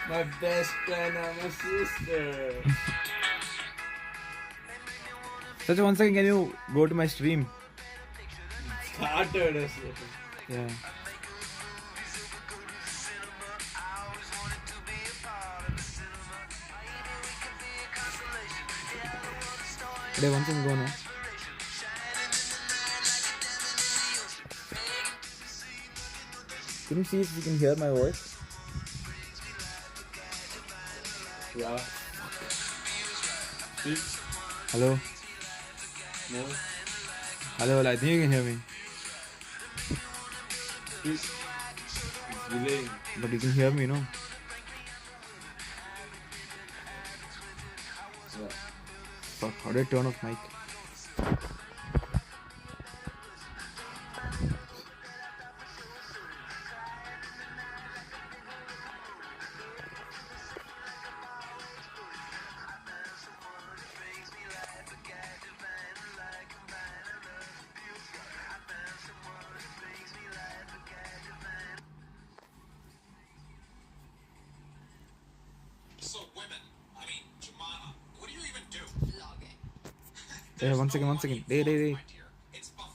My best friend and my sister. Such one second, can you go to my stream? Started us. Yeah. Today one second go now. Can you see if you can hear my voice? Yeah. See? Hello? No. Hello, I think you can hear me. See? It's delaying. But you can hear me, no? Yeah. Fuck, how do I turn off mic? So women, I mean, Jemima, what do you even do? Vlogging. Hey, one second. Hey. My dear, it's pathetic.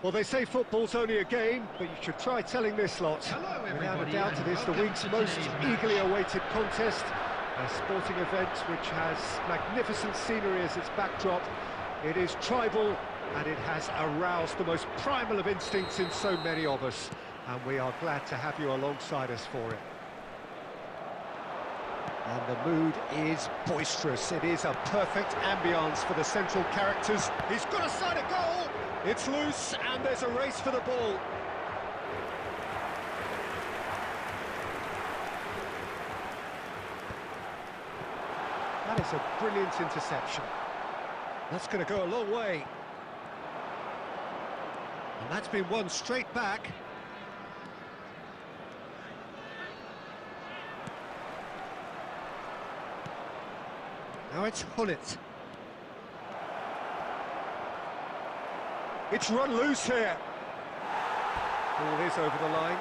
Well, they say football's only a game, but you should try telling this lot. Without a doubt, it is the week's most eagerly awaited contest, a sporting event which has magnificent scenery as its backdrop. It is tribal, and it has aroused the most primal of instincts in so many of us, and we are glad to have you alongside us for it. And the mood is boisterous. It is a perfect ambience for the central characters. He's got a sight of goal! It's loose, and there's a race for the ball. That is a brilliant interception. That's going to go a long way. And that's been won straight back. Now it's Hullet. It's run loose here. Ball is over the line.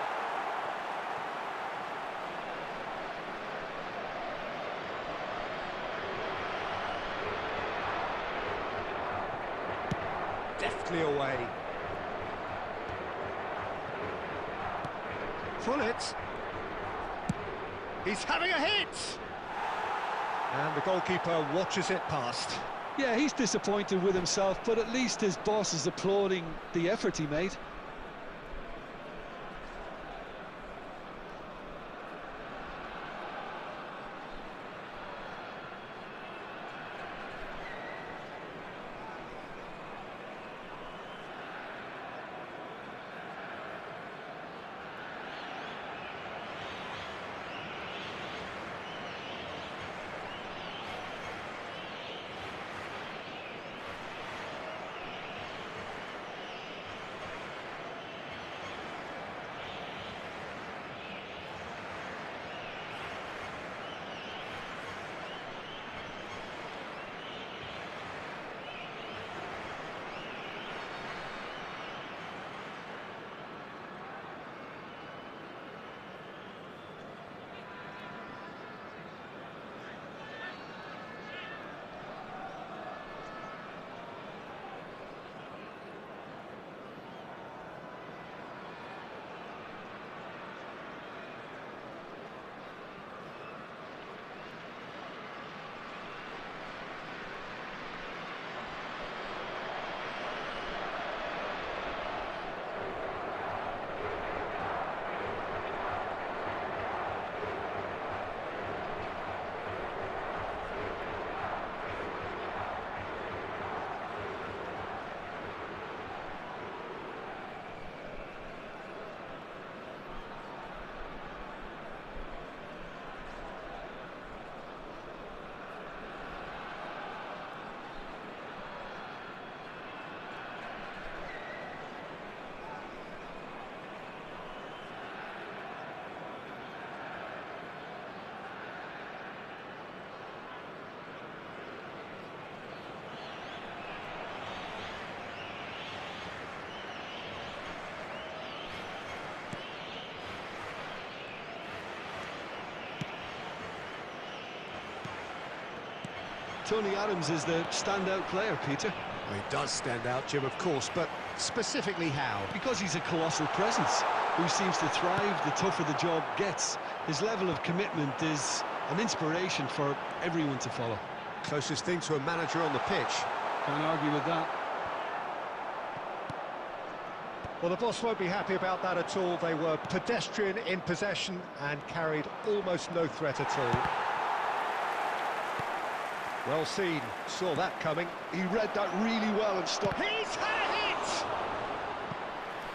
swiftly away. Fullet. He's having a hit! And the goalkeeper watches it past. Yeah, he's disappointed with himself, but at least his boss is applauding the effort he made. Tony Adams is the standout player, Peter. Well, he does stand out, Jim, of course, but specifically how? Because he's a colossal presence who seems to thrive the tougher the job gets. His level of commitment is an inspiration for everyone to follow. Closest thing to a manager on the pitch. Can't argue with that. Well, the boss won't be happy about that at all. They were pedestrian in possession and carried almost no threat at all. Well seen, saw that coming. He read that really well and stopped. He's had a hit!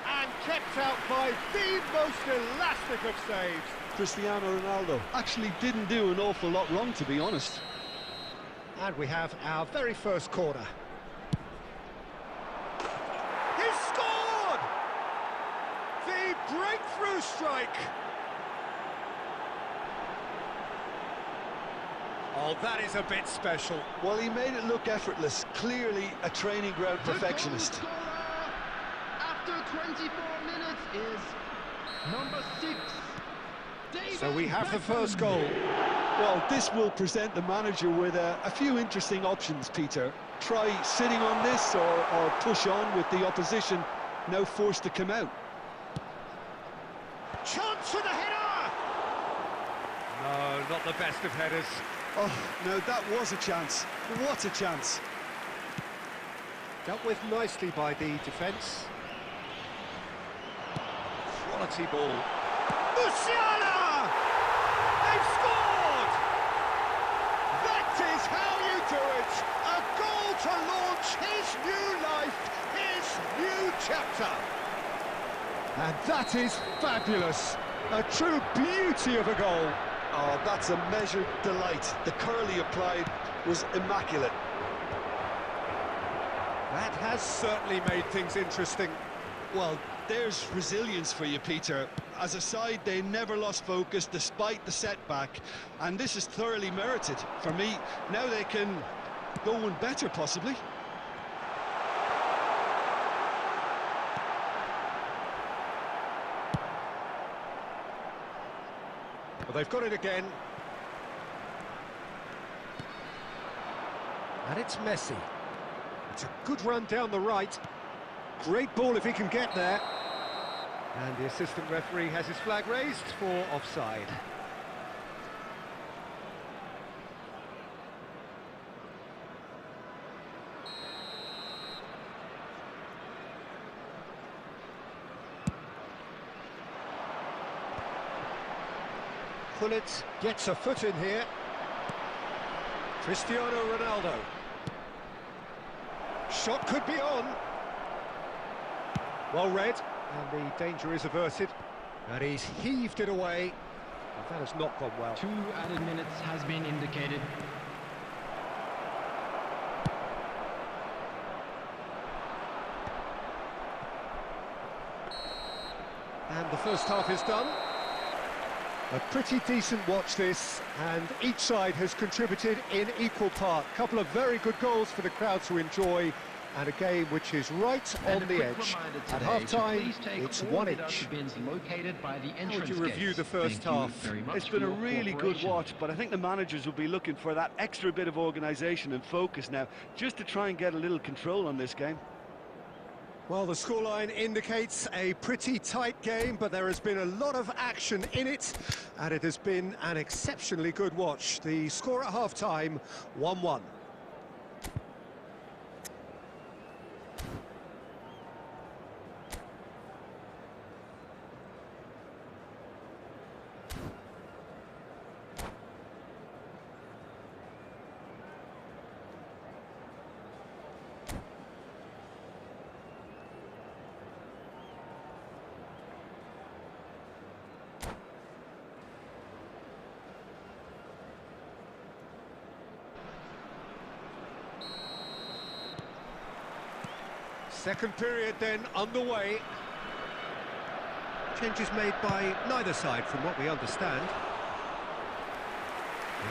And kept out by the most elastic of saves. Cristiano Ronaldo actually didn't do an awful lot wrong, to be honest. And we have our very first corner. He's scored! The breakthrough strike! Oh, that is a bit special. Well, he made it look effortless. Clearly a training ground perfectionist. The goal scorer after 24 minutes is number 6. David So we have the Beckham. first goal. Well, this will present the manager with a few interesting options, Peter. Try sitting on this or push on with the opposition now forced to come out. Chance for the header! No, not the best of headers. Oh, no, that was a chance. What a chance. Dealt with nicely by the defence. Quality ball. Musiala! They've scored! That is how you do it! A goal to launch his new life, his new chapter. And that is fabulous. A true beauty of a goal. Oh, that's a measured delight. The curl he applied was immaculate. That has certainly made things interesting. Well, there's resilience for you, Peter. As a side, they never lost focus despite the setback, and this is thoroughly merited. For me, now they can go one better, possibly. Well, they've got it again. And it's Messi. It's a good run down the right. Great ball if he can get there. And the assistant referee has his flag raised for offside. Gullit gets a foot in here. Cristiano Ronaldo. Shot could be on. Well read, and the danger is averted. And he's heaved it away. And that has not gone well. 2 added minutes has been indicated. And the first half is done. A pretty decent watch this, and each side has contributed in equal part. A couple of very good goals for the crowd to enjoy, and a game which is right on the edge. At half-time, it's 1-1. How would you review the first half? It's been a really good watch, but I think the managers will be looking for that extra bit of organisation and focus now, just to try and get a little control on this game. Well, the scoreline indicates a pretty tight game, but there has been a lot of action in it, and it has been an exceptionally good watch. The score at half-time, 1-1. Second period then underway. Changes made by neither side from what we understand.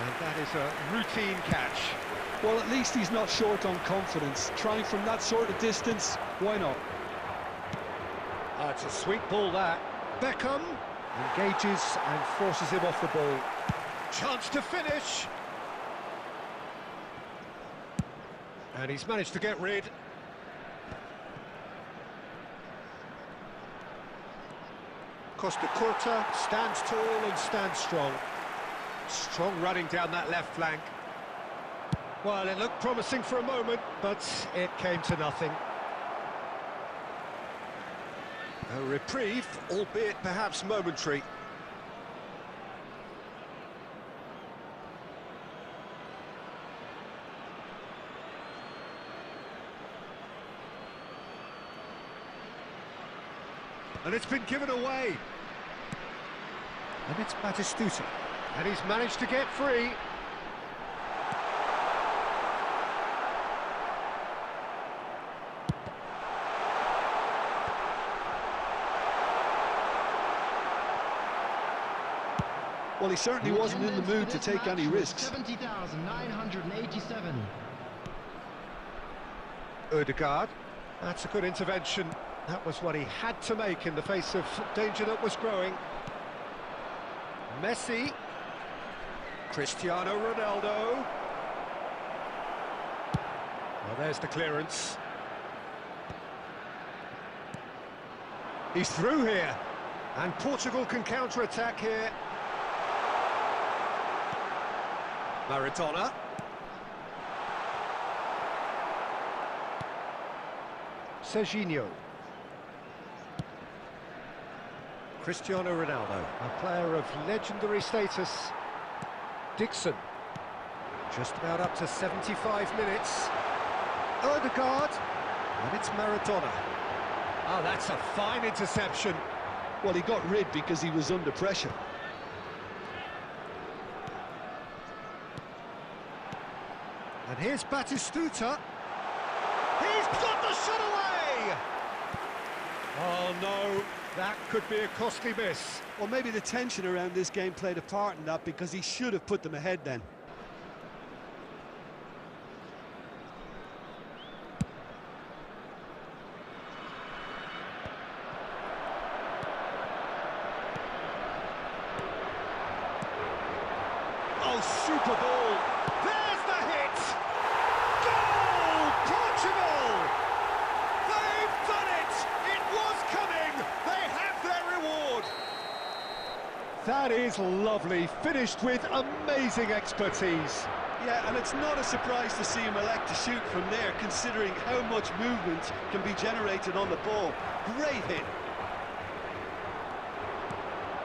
And that is a routine catch. Well, at least he's not short on confidence. Trying from that sort of distance, why not? It's a sweet ball, that. Beckham engages and forces him off the ball. Chance to finish. And he's managed to get rid. Costa Curta stands tall and stands strong. Strong running down that left flank. Well, it looked promising for a moment, but it came to nothing. A reprieve, albeit perhaps momentary. And it's been given away. And it's Batistuta. And he's managed to get free. Well, he certainly wasn't in the mood to take any risks. 70,987. Ødegaard. That's a good intervention. That was what he had to make in the face of danger that was growing. Messi. Cristiano Ronaldo. Well, there's the clearance. He's through here. And Portugal can counter-attack here. Maradona. Serginho. Cristiano Ronaldo, a player of legendary status. Dixon, just about up to 75 minutes. Ødegaard, and it's Maradona. Oh, that's a fine interception. Well, he got rid because he was under pressure. And here's Batistuta. He's got the shot away! Oh, no. That could be a costly miss. Well, maybe the tension around this game played a part in that, because he should have put them ahead then. Oh, super ball. There's the hit! Goal! Portugal! They've done it! That is lovely, finished with amazing expertise. Yeah, and it's not a surprise to see him elect to shoot from there, considering how much movement can be generated on the ball. Great hit.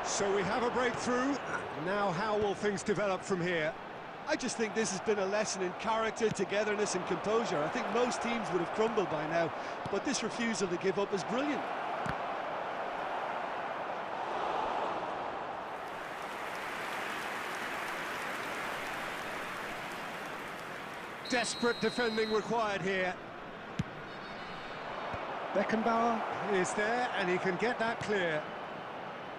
So we have a breakthrough. Now how will things develop from here? I just think this has been a lesson in character, togetherness and composure. I think most teams would have crumbled by now, but this refusal to give up is brilliant. Desperate defending required here. Beckenbauer is there, and he can get that clear.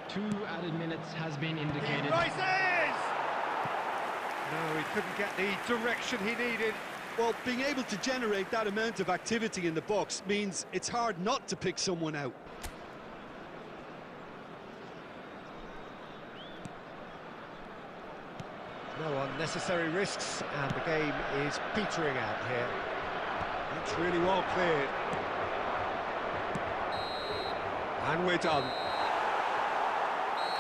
2 added minutes has been indicated. Rises! No, he couldn't get the direction he needed. Well, being able to generate that amount of activity in the box means it's hard not to pick someone out. No unnecessary risks, and the game is petering out here. It's really well cleared. And we're done.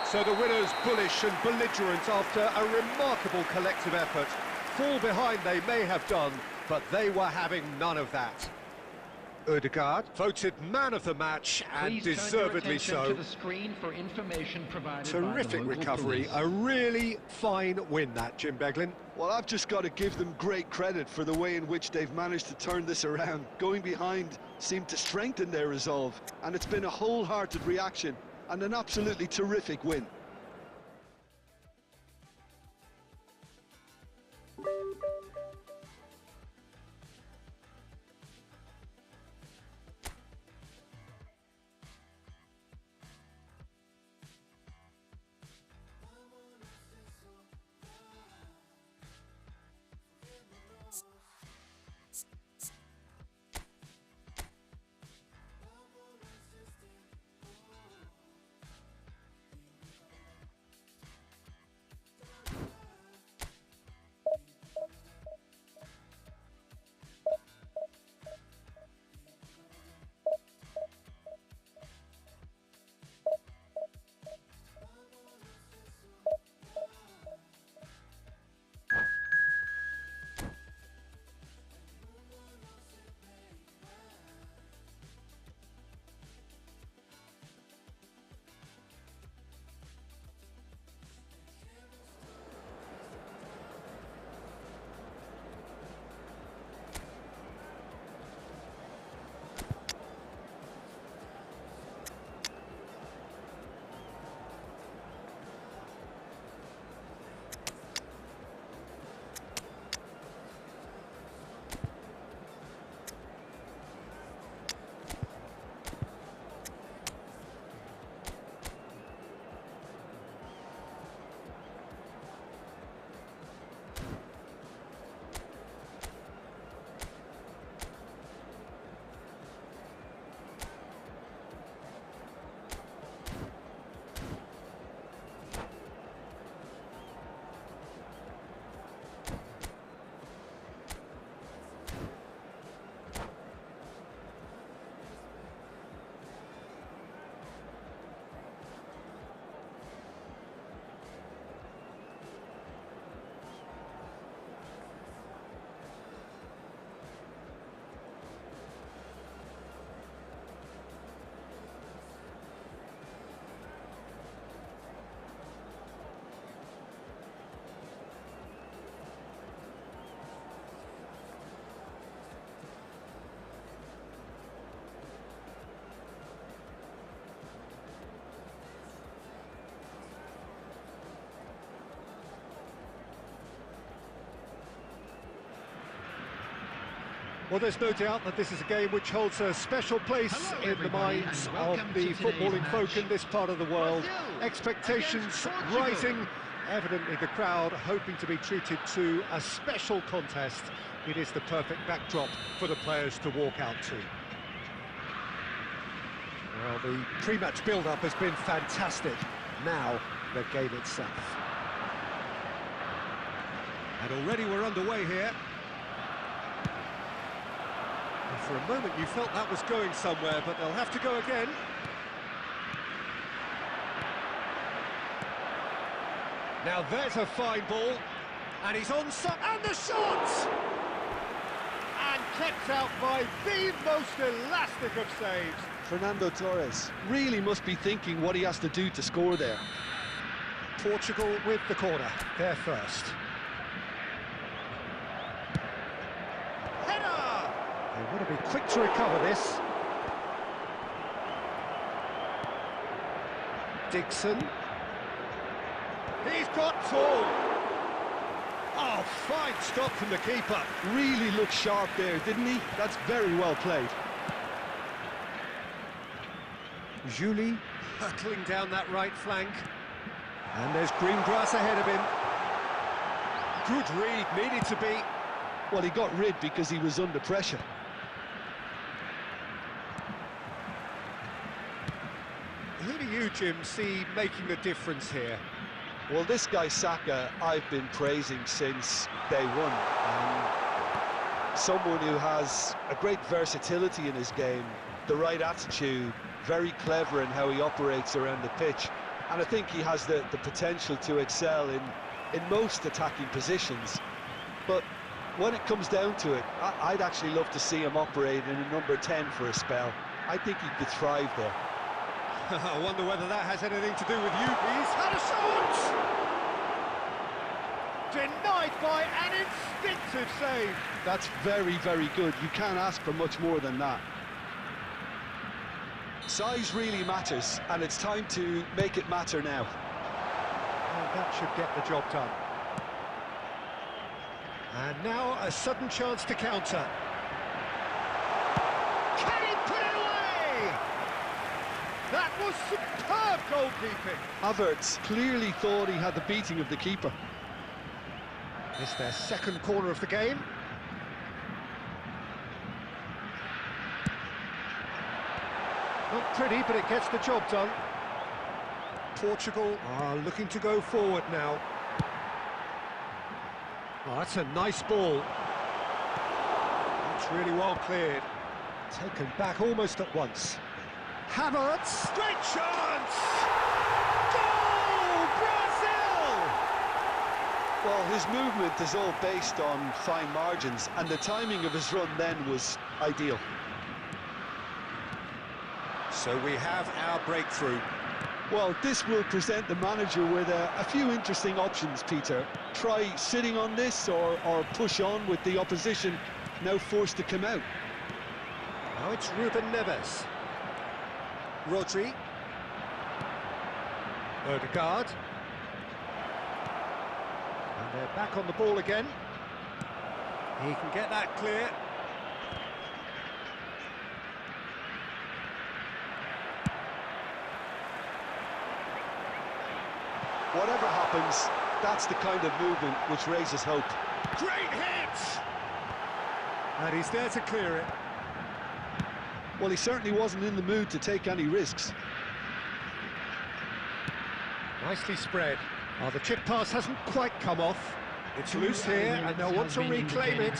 So the winners bullish and belligerent after a remarkable collective effort. Fall behind they may have done, but they were having none of that. Ødegaard voted man of the match, and Please deservedly turn your attention so. to the screen for information provided Terrific by the local recovery, police. a really fine win that, Jim Beglin. Well, I've just got to give them great credit for the way in which they've managed to turn this around. Going behind seemed to strengthen their resolve, and it's been a wholehearted reaction and an absolutely terrific win. Well, there's no doubt that this is a game which holds a special place Hello, in the everybody, minds and of welcome the to today's footballing folk match. in this part of the world. Brazil Expectations against Portugal. rising, evidently the crowd hoping to be treated to a special contest. It is the perfect backdrop for the players to walk out to. Well, the pre-match build-up has been fantastic. Now, the game itself. And already we're underway here. And for a moment you felt that was going somewhere, but they'll have to go again. Now there's a fine ball, and he's on some, and the shot! And kept out by the most elastic of saves. Fernando Torres really must be thinking what he has to do to score there. Portugal with the corner, they're first. Header! They want to be quick to recover this. Dixon. He's got tall. Oh, fine stop from the keeper. Really looked sharp there, didn't he? That's very well played. Julie hurtling down that right flank. And there's green grass ahead of him. Good read, needed to be. Well, he got rid because he was under pressure. Who do you, Jim, see making the difference here? Well, this guy Saka, I've been praising since day one. Someone who has a great versatility in his game, the right attitude, very clever in how he operates around the pitch. And I think he has the potential to excel in most attacking positions. But when it comes down to it, I'd actually love to see him operate in a number 10 for a spell. I think he could thrive there. I wonder whether that has anything to do with you. He's had a shot! Denied by an instinctive save. That's very, very good. You can't ask for much more than that. Size really matters, and it's time to make it matter now. And that should get the job done. And now a sudden chance to counter. Can he put it away? That was superb goalkeeping. Havertz clearly thought he had the beating of the keeper. It's their second corner of the game. Not pretty, but it gets the job done. Portugal are looking to go forward now. Oh, that's a nice ball. That's really well cleared. Taken back almost at once. Havertz, great chance! Goal, Brazil! Well, his movement is all based on fine margins, and the timing of his run then was ideal. So we have our breakthrough. Well, this will present the manager with a few interesting options, Peter. Try sitting on this or push on with the opposition now forced to come out. Now it's Ruben Neves. Rodri. Odegaard. And they're back on the ball again. He can get that clear. Whatever happens, that's the kind of movement which raises hope. Great hit! And he's there to clear it. Well, he certainly wasn't in the mood to take any risks. Nicely spread. Oh, the chip pass hasn't quite come off. It's loose here, and they'll want to reclaim it.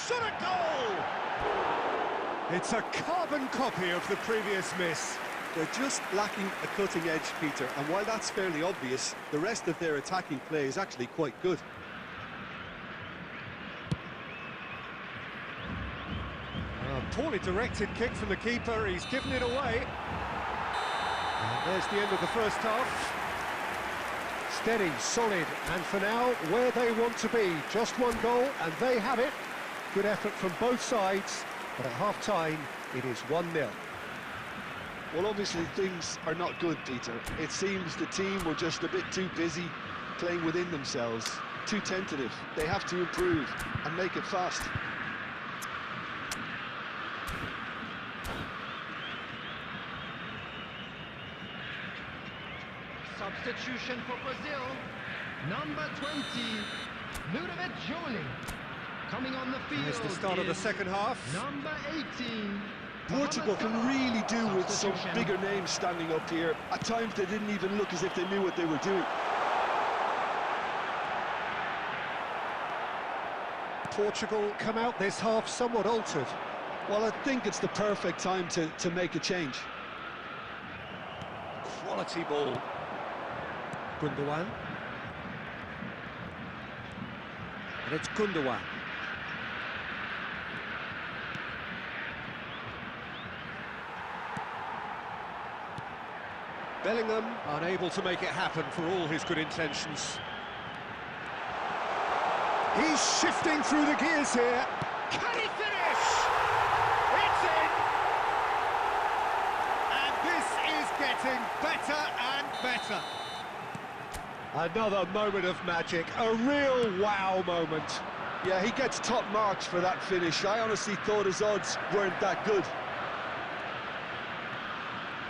Shot a goal! It's a carbon copy of the previous miss. They're just lacking a cutting edge, Peter, and while that's fairly obvious, the rest of their attacking play is actually quite good. A poorly directed kick from the keeper, he's given it away. And there's the end of the first half. Steady, solid, and for now, where they want to be. Just one goal, and they have it. Good effort from both sides, but at half-time, it is 1-0. Well, obviously things are not good, Peter. It seems the team were just a bit too busy playing within themselves, too tentative. They have to improve and make it fast. Substitution for Brazil. Number 20, Ludovic Joling. Coming on the field. It's the start of the is second half. Number 18. Portugal can really do with some bigger names standing up here. At times they didn't even look as if they knew what they were doing. Portugal come out this half somewhat altered. Well, I think it's the perfect time to make a change. Quality ball. Gundogan. And it's Gundogan. Bellingham unable to make it happen for all his good intentions. He's shifting through the gears here. Can he finish? It's in! And this is getting better and better. Another moment of magic, a real wow moment. Yeah, he gets top marks for that finish. I honestly thought his odds weren't that good.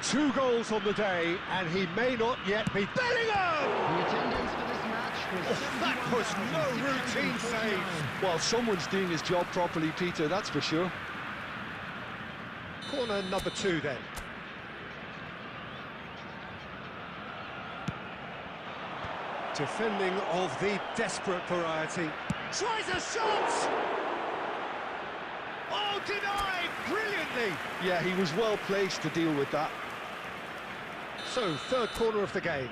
2 goals on the day, and he may not yet be... Bellingham! The attendance for this match was That was no routine save. Well, someone's doing his job properly, Peter, that's for sure. Corner number 2 then. Defending of the desperate variety. Tries a shot! Oh, denied brilliantly! Yeah, he was well placed to deal with that. So, 3rd corner of the game.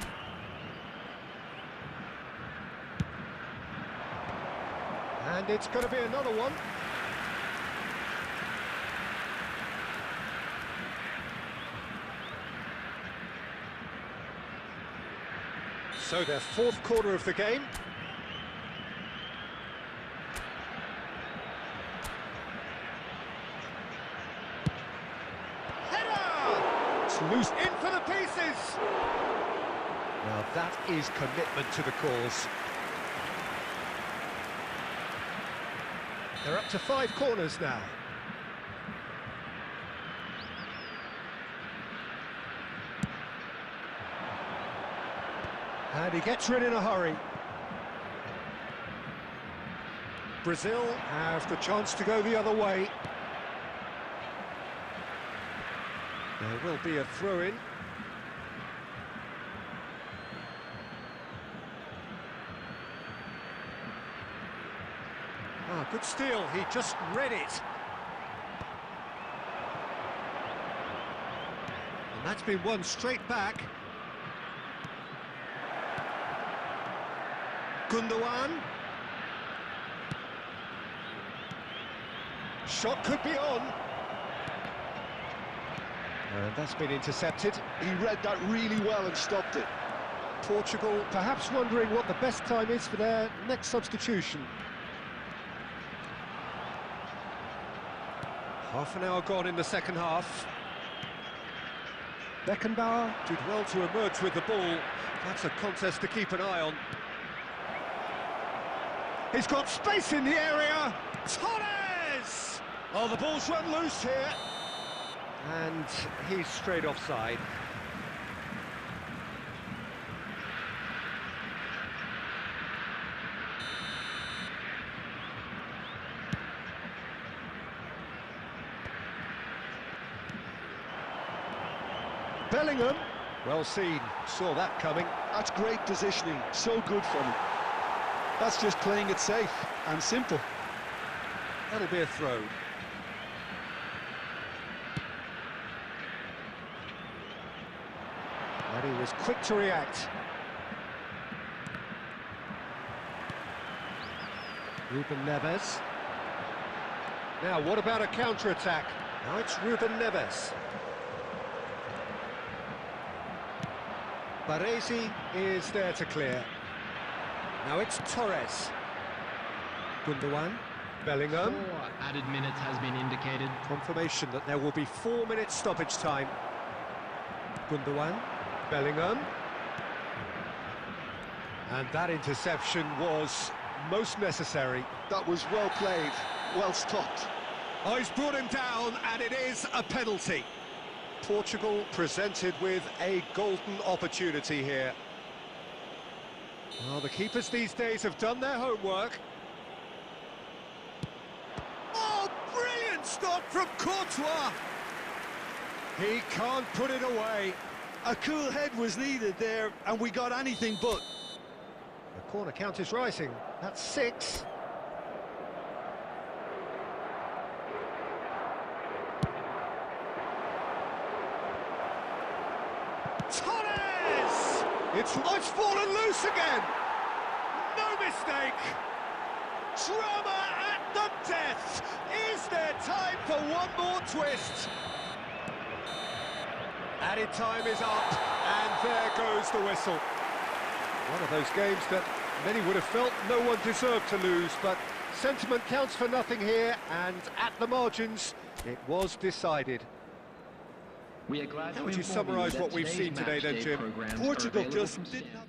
And it's going to be another one. So, their 4th corner of the game. Loose in for the pieces. Now that is commitment to the cause. They're up to 5 corners now. And he gets rid in a hurry. Brazil have the chance to go the other way. There will be a throw-in. Ah, good steal, he just read it. And that's been won straight back. Gundogan. Shot could be on. And that's been intercepted. He read that really well and stopped it. Portugal perhaps wondering what the best time is for their next substitution. Half an hour gone in the second half. Beckenbauer did well to emerge with the ball. That's a contest to keep an eye on. He's got space in the area. Torres! Oh, the ball's run loose here. And he's straight offside. Bellingham, well seen, saw that coming. That's great positioning, so good from him. That's just playing it safe and simple. That'll be a throw. And he was quick to react. Ruben Neves. Now, what about a counter-attack? Now it's Ruben Neves. Baresi is there to clear. Now it's Torres. Gundogan. Bellingham. 4 added minutes has been indicated. Confirmation that there will be 4 minutes stoppage time. Gundogan. Bellingham. And that interception was most necessary. That was well played, well stopped. Oh, he's brought him down, and it is a penalty. Portugal presented with a golden opportunity here. Well, the keepers these days have done their homework. Oh, brilliant stop from Courtois! He can't put it away. A cool head was needed there, and we got anything but. The corner count is rising. That's 6. Torres! It's fallen loose again! No mistake! Drama at the death! Is there time for one more twist? Added time is up, and there goes the whistle. One of those games that many would have felt no one deserved to lose, but sentiment counts for nothing here, and at the margins, it was decided. We are glad How to would you inform summarise that what we've today's seen today then, matchday Jim? programmes are Portugal available just from didn't have...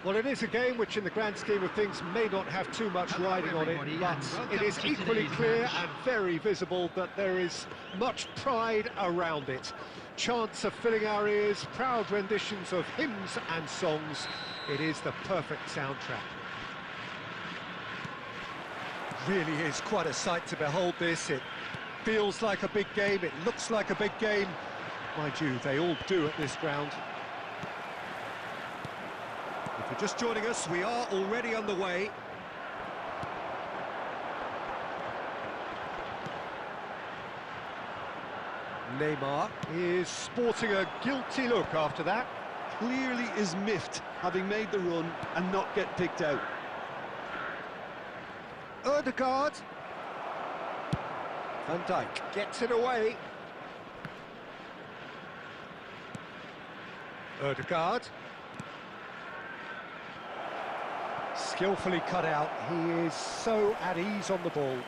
Well, it is a game which, in the grand scheme of things, may not have too much riding on it, but it is equally clear and very visible that there is much pride around it. Chants are filling our ears, proud renditions of hymns and songs. It is the perfect soundtrack. Really is quite a sight to behold this. It feels like a big game, it looks like a big game. Mind you, they all do at this ground. If you're just joining us, we are already underway. Neymar is sporting a guilty look after that. Clearly is miffed, having made the run and not get picked out. Ødegaard. Van Dijk gets it away. Ødegaard. Skillfully cut out. He is so at ease on the ball.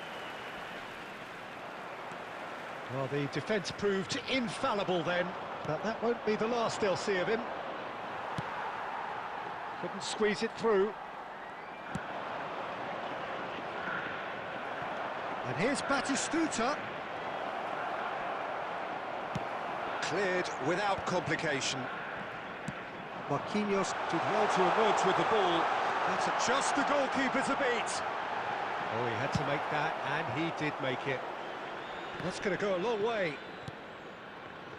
Well, the defence proved infallible then, but that won't be the last they'll see of him. Couldn't squeeze it through. And here's Batistuta. Cleared without complication. Marquinhos did well to emerge with the ball. That's just the goalkeeper to beat. Oh, he had to make that, and he did make it. That's going to go a long way.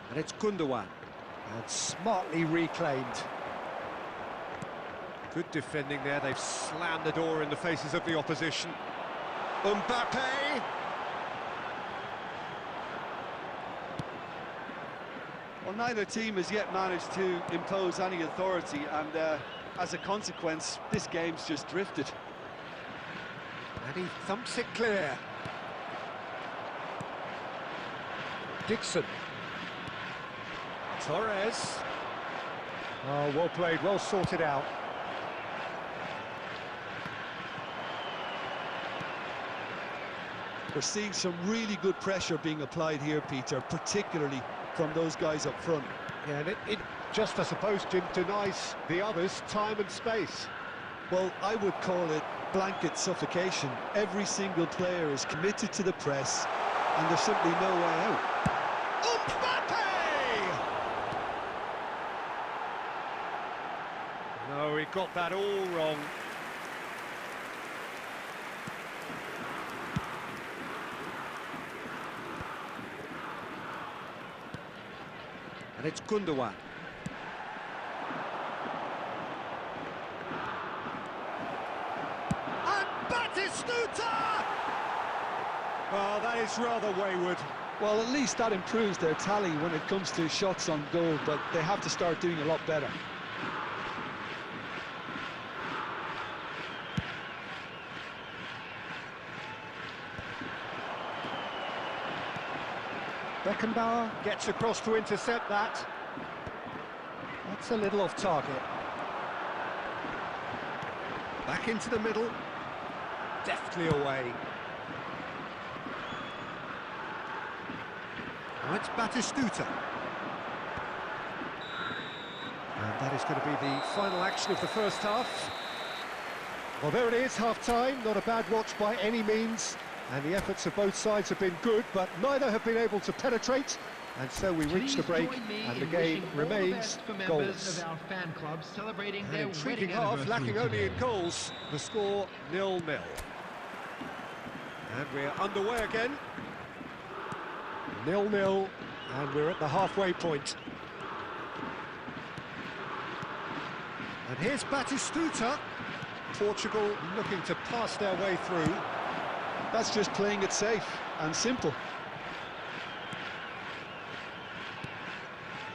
And it's Gundogan. And smartly reclaimed. Good defending there. They've slammed the door in the faces of the opposition. Mbappe. Well, neither team has yet managed to impose any authority, and as a consequence, this game's just drifted. And he thumps it clear. Dixon. Torres. Oh, well played, well sorted out. We're seeing some really good pressure being applied here, Peter, particularly from those guys up front. Yeah, and it just, I suppose, Jim, denies the others time and space. Well, I would call it blanket suffocation. Every single player is committed to the press, and there's simply no way out. Mbappe! No, he got that all wrong. And it's Gundogan. And Batistuta! Well, that is rather wayward. Well, at least that improves their tally when it comes to shots on goal, but they have to start doing a lot better. Beckenbauer gets across to intercept that. That's a little off target. Back into the middle. Deftly away. Now it's Batistuta. And that is going to be the final action of the first half. Well, there it is, half-time. Not a bad watch by any means. And the efforts of both sides have been good, but neither have been able to penetrate. And so we reach the break, and the game remains goalless. Of our fan club celebrating An their intriguing wedding half, lacking anniversary only today. in goals. The score 0-0. And we're underway again. 0-0, and we're at the halfway point. And here's Batistuta. Portugal looking to pass their way through. That's just playing it safe and simple.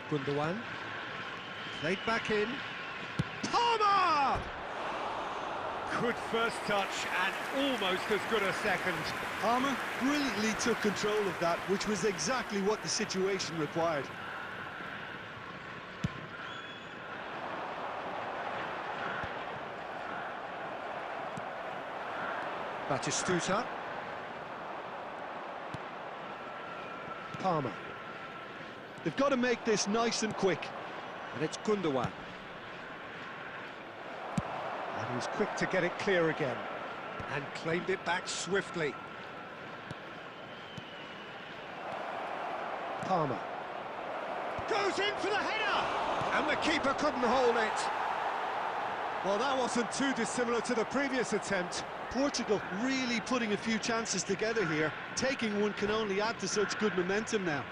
Gundogan. Played back in. Palmer! Good first touch and almost as good a second. Palmer brilliantly took control of that, which was exactly what the situation required. Batistuta. Palmer. They've got to make this nice and quick. And it's Gundogan. And he's quick to get it clear again. And claimed it back swiftly. Palmer. Goes in for the header! And the keeper couldn't hold it. Well, that wasn't too dissimilar to the previous attempt. Portugal really putting a few chances together here. Taking one can only add to such good momentum now.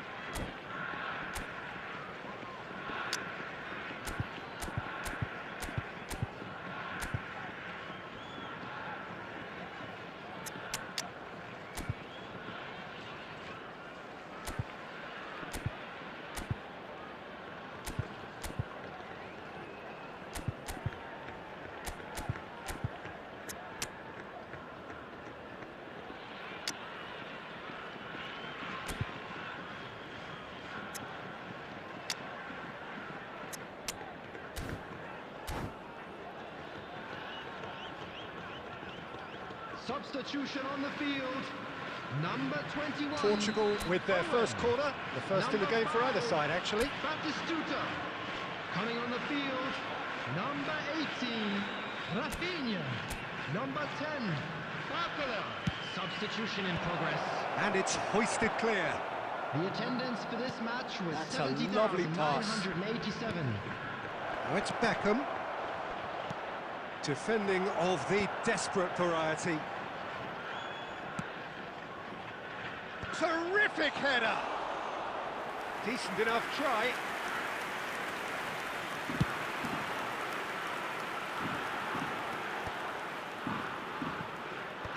Substitution on the field. Number 21. Portugal with their first corner. The first in the game for either side, actually. Batistuta. Coming on the field. Number 18. Rafinha. Number 10. Barcola. Substitution in progress. And it's hoisted clear. The attendance for this match was That's a lovely pass. 70,987. Now it's Beckham. Defending of the desperate variety. Terrific header! Decent enough try.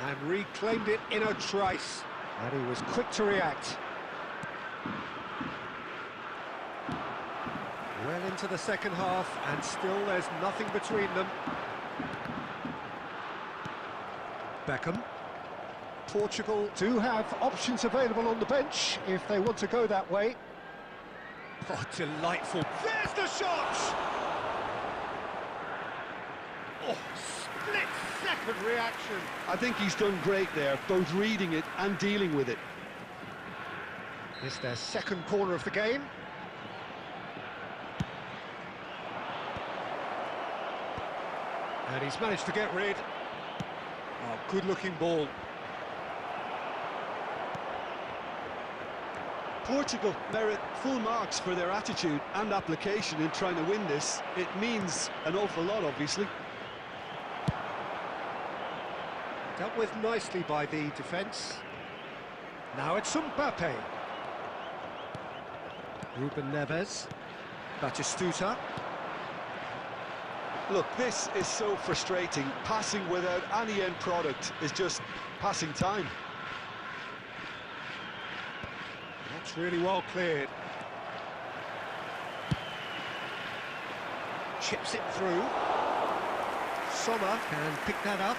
And reclaimed it in a trice. And he was quick to react. into the second half, and still there's nothing between them. Beckham. Portugal do have options available on the bench if they want to go that way. Oh, delightful. There's the shot! Oh, split-second reaction. I think he's done great there, both reading it and dealing with it. It's their second corner of the game. And he's managed to get rid. Oh, good-looking ball. Portugal merit full marks for their attitude and application in trying to win this. It means an awful lot, obviously. Dealt with nicely by the defence. Now it's Mbappe. Ruben Neves. Batistuta. Look, this is so frustrating. Passing without any end product is just passing time. That's really well cleared. Chips it through. Sommer can pick that up.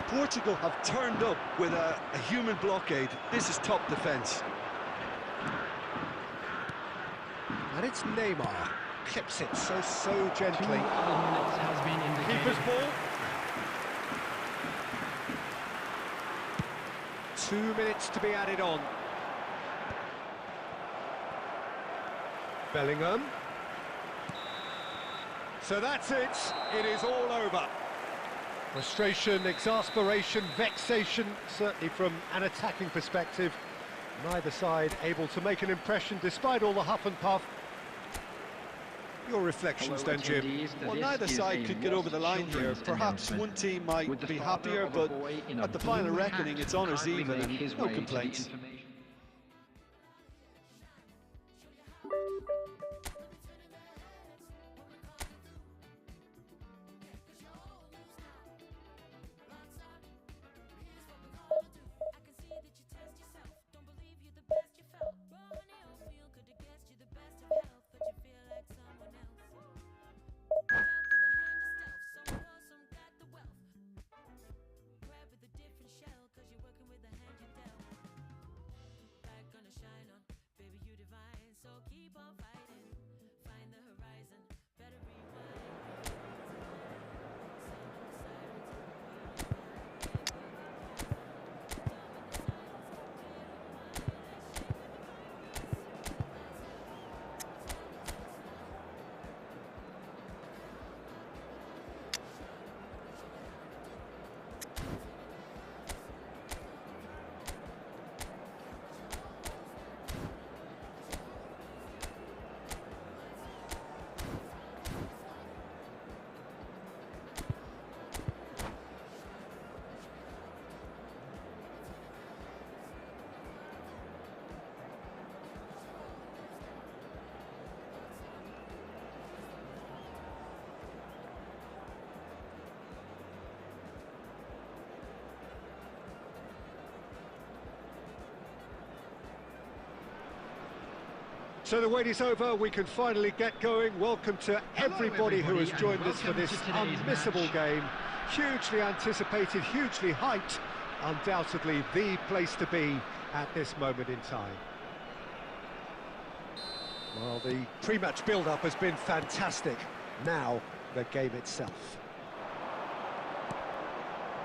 Portugal have turned up with a human blockade. This is top defence. And it's Neymar. Clips it so 2 gently. minutes has been indicated. Keeper's ball. 2 minutes to be added on. Bellingham. So that's it. It is all over. Frustration, exasperation, vexation, certainly from an attacking perspective. Neither side able to make an impression despite all the huff and puff. Your reflections then, Jim? Well, neither side could get over the line here. Perhaps one team might be happier, but at the final reckoning, it's honours even and no complaints. So the wait is over, we can finally get going. Welcome to everybody who has joined us for this unmissable game. Hugely anticipated, hugely hyped, undoubtedly the place to be at this moment in time. Well, the pre-match build-up has been fantastic. Now, the game itself.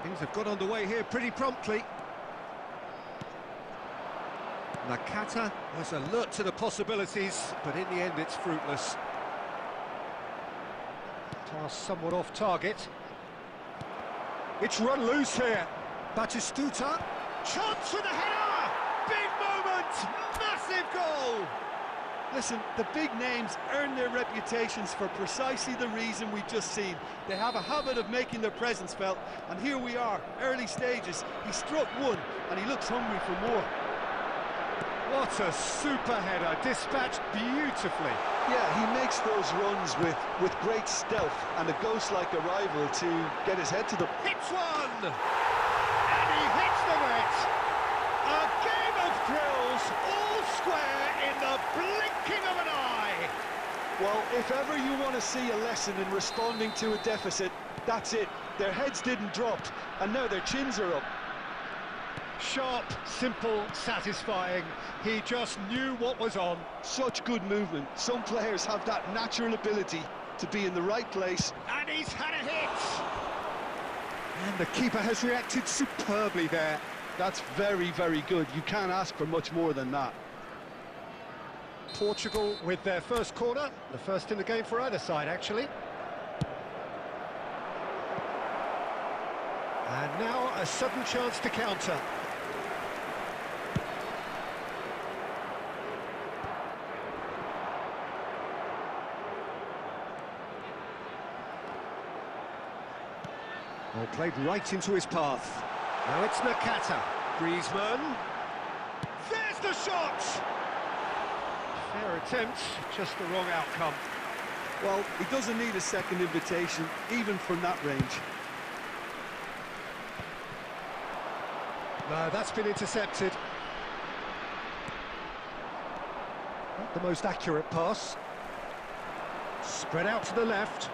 Things have got underway here pretty promptly. Nakata was alert to the possibilities, but in the end it's fruitless. Pass somewhat off target. It's run loose here. Batistuta. Chance for the header! Big moment! Massive goal! Listen, the big names earn their reputations for precisely the reason we've just seen. They have a habit of making their presence felt, and here we are, early stages. He struck one, and he looks hungry for more. What a super header, dispatched beautifully. Yeah, he makes those runs with great stealth and a ghost-like arrival to get his head to the... Hits one! And he hits the net! A game of thrills! the blinking of an eye. Well, if ever you want to see a lesson in responding to a deficit, that's it. Their heads didn't drop, and now their chins are up. Sharp, simple, satisfying. He just knew what was on. Such good movement. Some players have that natural ability to be in the right place. And he's had a hit! And the keeper has reacted superbly there. That's very, very good. You can't ask for much more than that. Portugal with their first corner, the first in the game for either side, actually. And now a sudden chance to counter. Well, played right into his path. Now it's Nakata. Griezmann. There's the shot! Fair attempt, just the wrong outcome. Well, he doesn't need a second invitation, even from that range. No, that's been intercepted. Not the most accurate pass. Spread out to the left.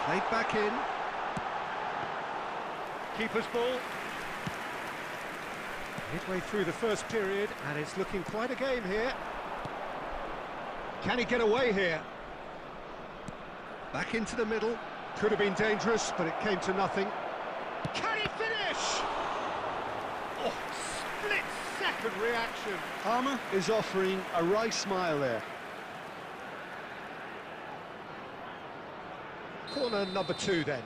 Played back in. Keeper's ball. Midway through the first period, and it's looking quite a game here. Can he get away here? Back into the middle. Could have been dangerous, but it came to nothing. Can he finish? Oh, split-second reaction. Palmer is offering a wry smile there. Corner number 2 then.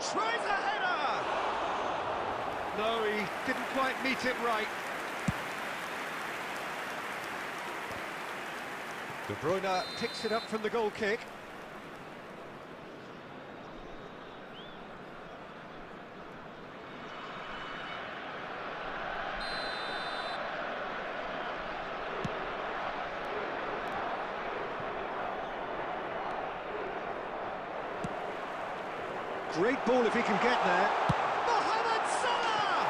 Tries a header! No, he didn't quite meet it right. De Bruyne picks it up from the goal kick. Great ball if he can get there. Mohamed Salah!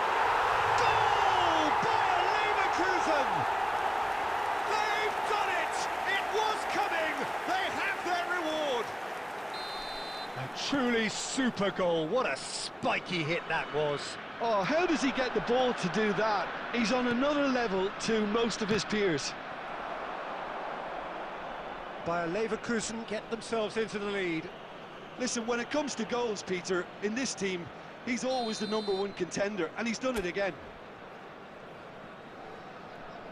Goal by Leverkusen! They've done it! It was coming! They have their reward! A truly super goal. What a spiky hit that was. Oh, how does he get the ball to do that? He's on another level to most of his peers. Bayer Leverkusen get themselves into the lead. Listen, when it comes to goals, Peter, in this team, he's always the #1 contender, and he's done it again.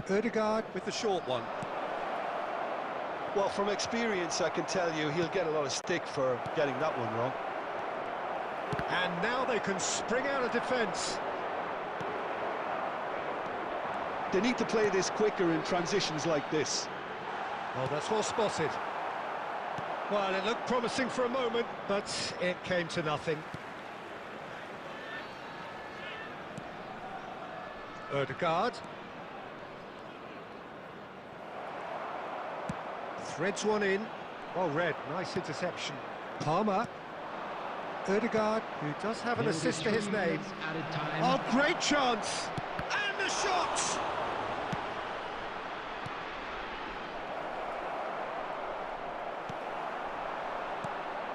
Ødegaard with the short one. Well, from experience, I can tell you he'll get a lot of stick for getting that one wrong. And now they can spring out of defence. They need to play this quicker in transitions like this. Well, that's well spotted. Well, it looked promising for a moment, but it came to nothing. Ødegaard. Threads one in. Well read, nice interception. Palmer. Ødegaard, who does have an assist to his name. Oh, great chance! And the shot!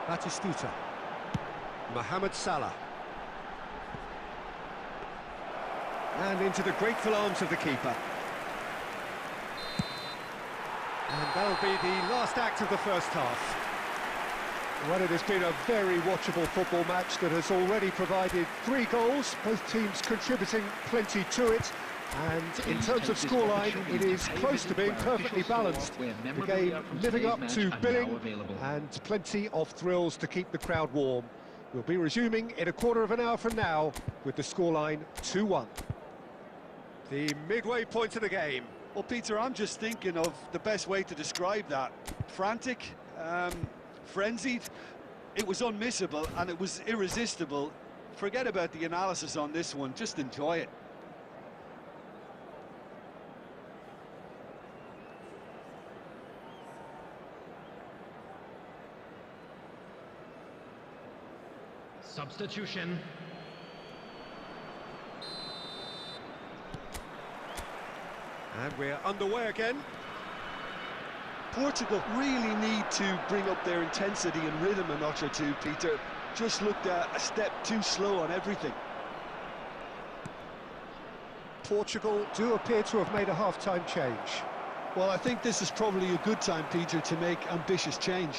Batistuta. Mohamed Salah. And into the grateful arms of the keeper. And that'll be the last act of the first half. Well, it has been a very watchable football match that has already provided 3 goals, both teams contributing plenty to it. And in terms of scoreline, it is close to being perfectly balanced. The game living up to billing and plenty of thrills to keep the crowd warm. We'll be resuming in a quarter of an hour from now with the scoreline 2-1. The midway point of the game. Well, Peter, I'm just thinking of the best way to describe that. Frantic, frenzied. It was unmissable and it was irresistible. Forget about the analysis on this one, just enjoy it. Substitution. And we're underway again. Portugal really need to bring up their intensity and rhythm a notch or two, Peter. Just looked a step too slow on everything. Portugal do appear to have made a half-time change. Well, I think this is probably a good time, Peter, to make ambitious change.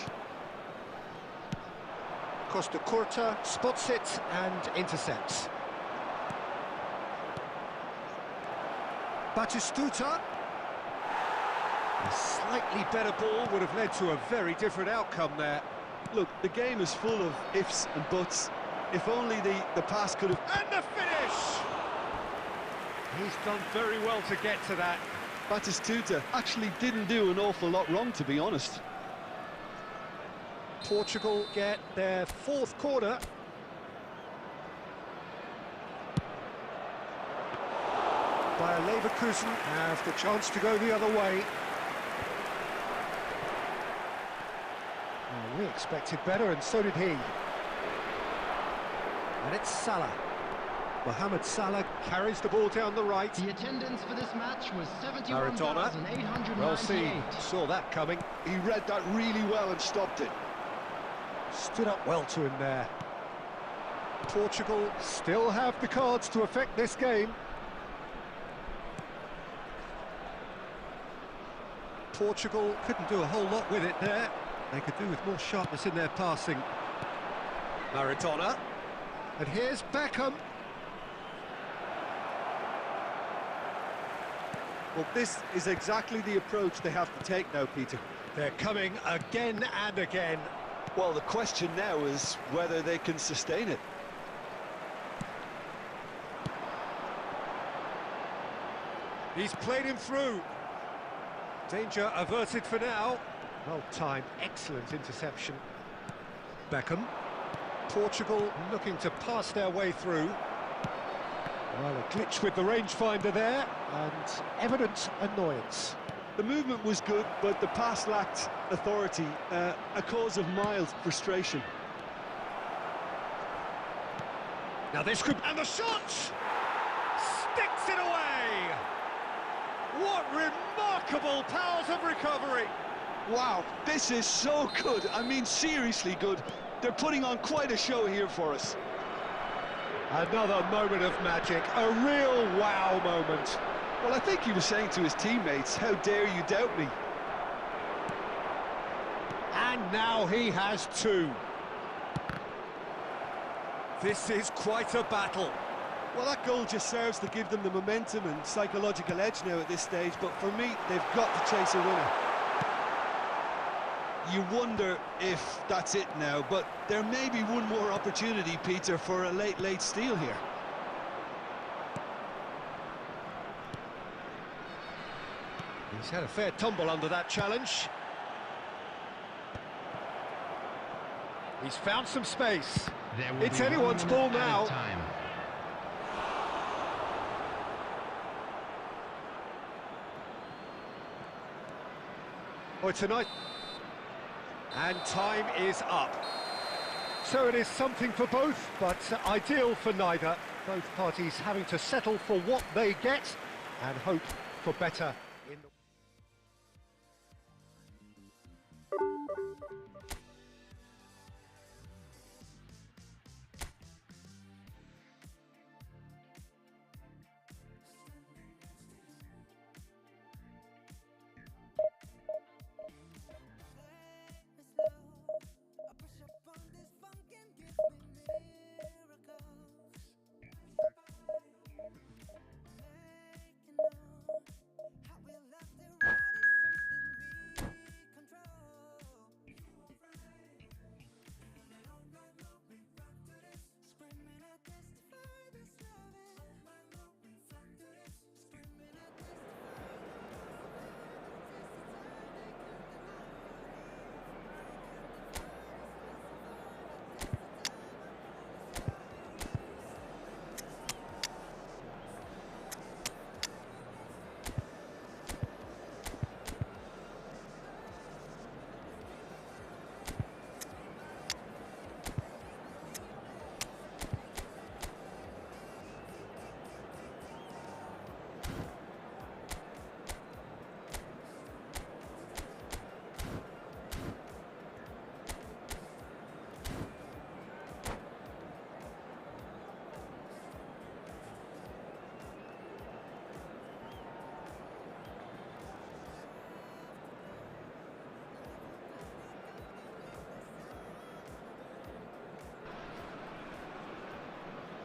Costa Curta spots it and intercepts. Batistuta. A slightly better ball would have led to a very different outcome there. Look, the game is full of ifs and buts. If only the pass could have... And the finish! He's done very well to get to that. Batistuta actually didn't do an awful lot wrong, to be honest. Portugal get their fourth corner. Bayer Leverkusen have the chance to go the other way. Oh, we expected better, and so did he. And it's Salah. Mohamed Salah carries the ball down the right. The attendance for this match was Maradona. 71,898. Well seen. Saw that coming. He read that really well and stopped it. Stood up well to him there. Portugal still have the cards to affect this game. Portugal couldn't do a whole lot with it there. They could do with more sharpness in their passing. Maradona. And here's Beckham. Well, this is exactly the approach they have to take now, Peter. They're coming again and again. Well, the question now is whether they can sustain it. He's played him through. Danger averted for now. Well timed, excellent interception. Beckham. Portugal looking to pass their way through. Well, a glitch with the rangefinder there, and evident annoyance. The movement was good, but the pass lacked authority, a cause of mild frustration. Now this could... And the shot! Sticks it away! What remarkable powers of recovery! Wow, this is so good. I mean, seriously good. They're putting on quite a show here for us. Another moment of magic, a real wow moment. Well, I think he was saying to his teammates, how dare you doubt me? And now he has two. This is quite a battle. Well, that goal just serves to give them the momentum and psychological edge now at this stage, but for me, they've got to chase a winner. You wonder if that's it now, but there may be one more opportunity, Peter, for a late steal here. He's had a fair tumble under that challenge. He's found some space. There will It's be anyone's 1 ball minute now. added time. Oh, tonight. And time is up. So it is something for both, but ideal for neither. Both parties having to settle for what they get and hope for better in the...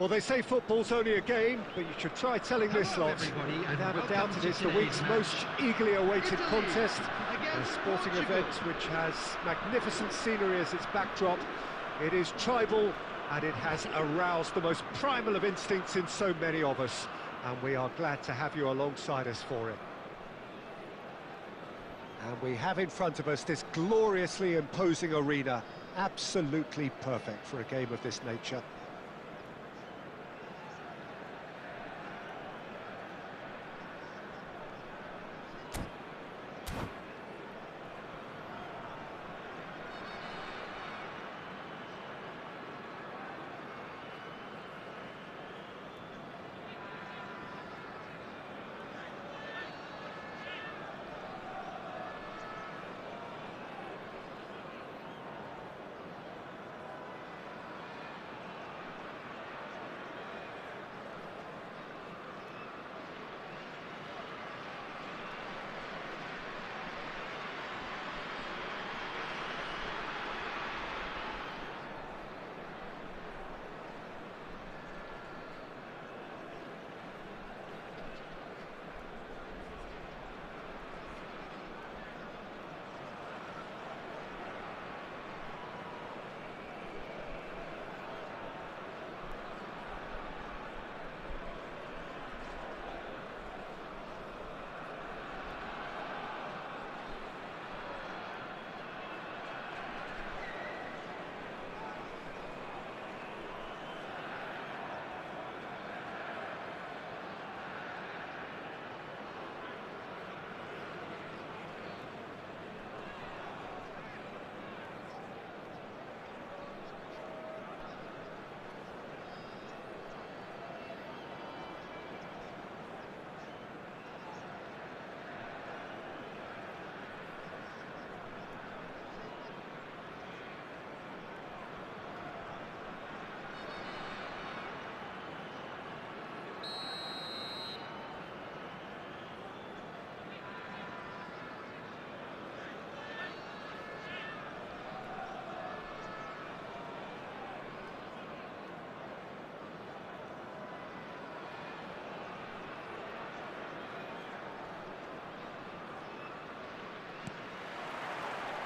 Well, they say football's only a game, but you should try telling this Hello, lot. everybody, and Without a welcome doubt, to it is the today's week's match. most eagerly awaited Italy contest. A against sporting Portugal. event which has magnificent scenery as its backdrop. It is tribal, and it has aroused the most primal of instincts in so many of us. And we are glad to have you alongside us for it. And we have in front of us this gloriously imposing arena, absolutely perfect for a game of this nature.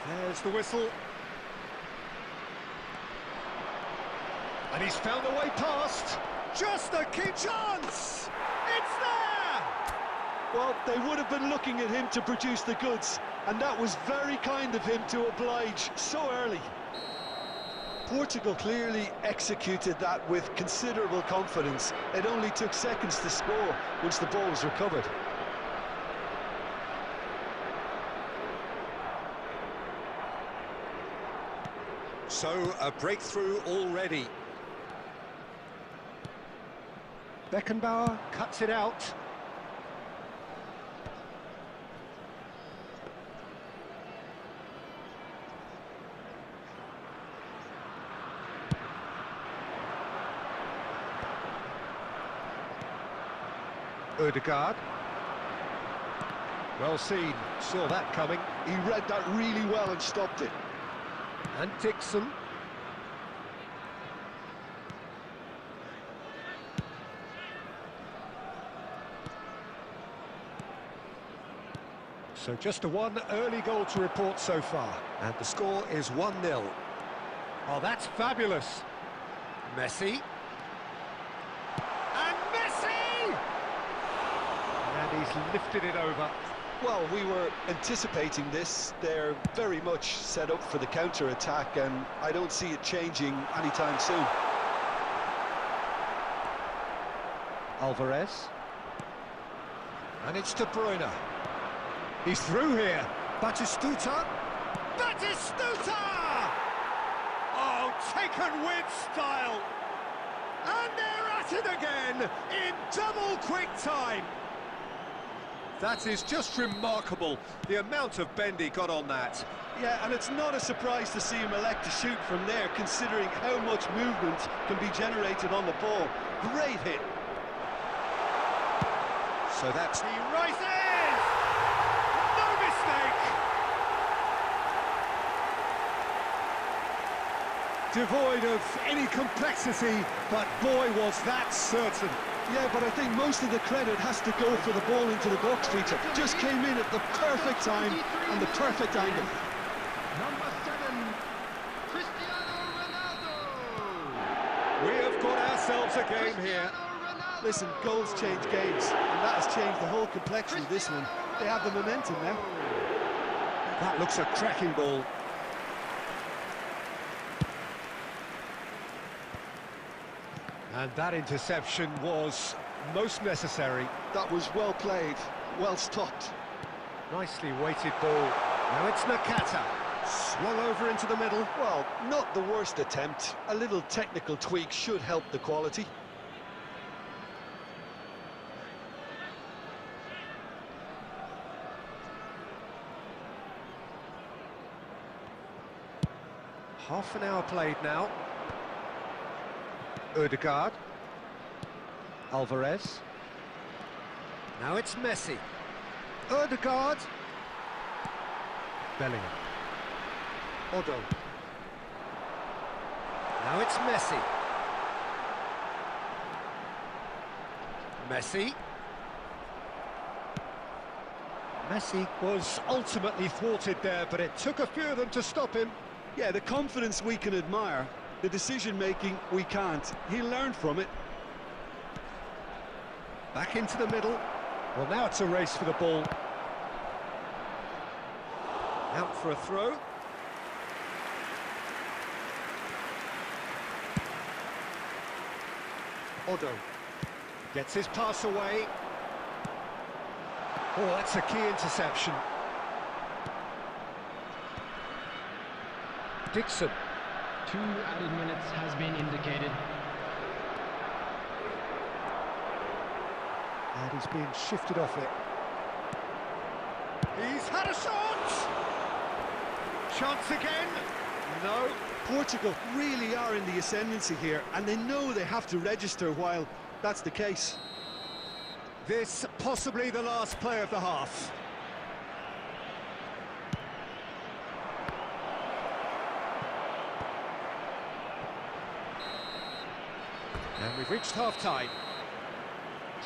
There's the whistle. And he's found a way past. Just a key chance! It's there! Well, they would have been looking at him to produce the goods, and that was very kind of him to oblige so early. Portugal clearly executed that with considerable confidence. It only took seconds to score once the ball was recovered. So, a breakthrough already. Beckenbauer cuts it out. Ødegaard. Well seen, saw that coming. He read that really well and stopped it. And Dixon. So just a one early goal to report so far. And the score is 1-0. Oh, that's fabulous. Messi. And Messi! And he's lifted it over. Well, we were anticipating this. They're very much set up for the counter-attack, and I don't see it changing anytime soon. Alvarez. And it's De Bruyne. He's through here. Batistuta. Batistuta! Oh, taken with style. And they're at it again in double quick time. That is just remarkable, the amount of bend he got on that. Yeah, and it's not a surprise to see him elect to shoot from there, considering how much movement can be generated on the ball. Great hit. So that's... He rises! No mistake! devoid of any complexity, but boy, was that certain. Yeah, but I think most of the credit has to go for the ball into the box, Peter. Just came in at the perfect time and the perfect angle. Number 7, Cristiano Ronaldo. We have got ourselves a game here. Cristiano Ronaldo. Listen, goals change games, and that has changed the whole complexion of this one. They have the momentum now. That looks a cracking ball. And that interception was most necessary. That was well played, well stopped. Nicely weighted ball. Now it's Nakata. Swung over into the middle. Well, not the worst attempt. A little technical tweak should help the quality. Half an hour played now. Ødegaard. Alvarez. Now it's Messi. Ødegaard. Bellingham. Odo. Now it's Messi. Messi. Messi was ultimately thwarted there, but it took a few of them to stop him. Yeah, the confidence we can admire, the decision-making we can't. He learned from it. Back into the middle. Well, now it's a race for the ball. Out for a throw. Odo gets his pass away. Oh, that's a key interception. Dixon. 2 added minutes has been indicated. And he's being shifted off it. He's had a shot! Chance again. No. Portugal really are in the ascendancy here, and they know they have to register while that's the case. This possibly the last play of the half. And we've reached half-time.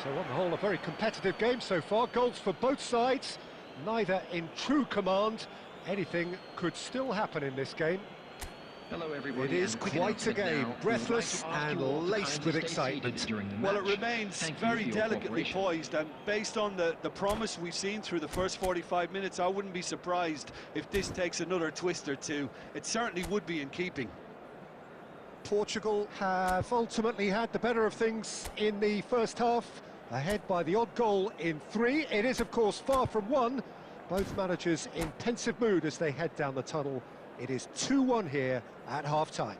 So on the whole, a very competitive game so far. Goals for both sides, neither in true command. Anything could still happen in this game. Hello everybody. It is and quick quite a announcement game, now. We would breathless like to ask and you all to laced kindly with stay excitement. seated during the Well, it match. remains Thank you very for your delicately cooperation. poised, and based on the promise we've seen through the first 45 minutes, I wouldn't be surprised if this takes another twist or two. It certainly would be in keeping. Portugal have ultimately had the better of things in the first half, ahead by the odd goal in 3. It is, of course, far from 1. Both managers in pensive mood as they head down the tunnel. It is 2-1 here at half-time.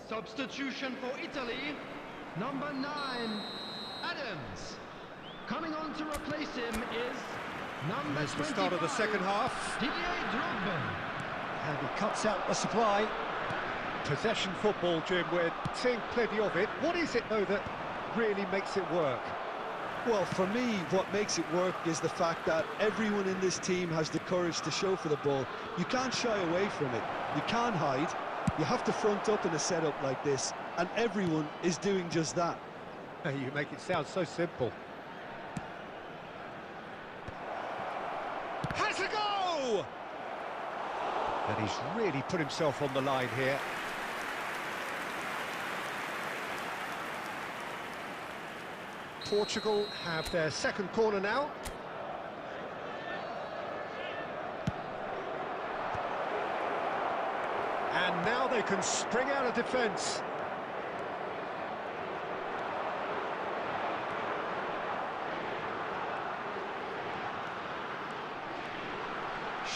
Substitution for Italy, number 9, Adams. Coming on to replace him is number There's the start of the 25, second half. Didier Drogba. And he cuts out the supply. Possession football, Jim, we're seeing plenty of it. What is it, though, that really makes it work? Well, for me, what makes it work is the fact that everyone in this team has the courage to show for the ball. You can't shy away from it. You can't hide. You have to front up in a setup like this, and everyone is doing just that. You make it sound so simple. Has a go! And he's really put himself on the line here. Portugal have their second corner now. And now they can spring out of defence.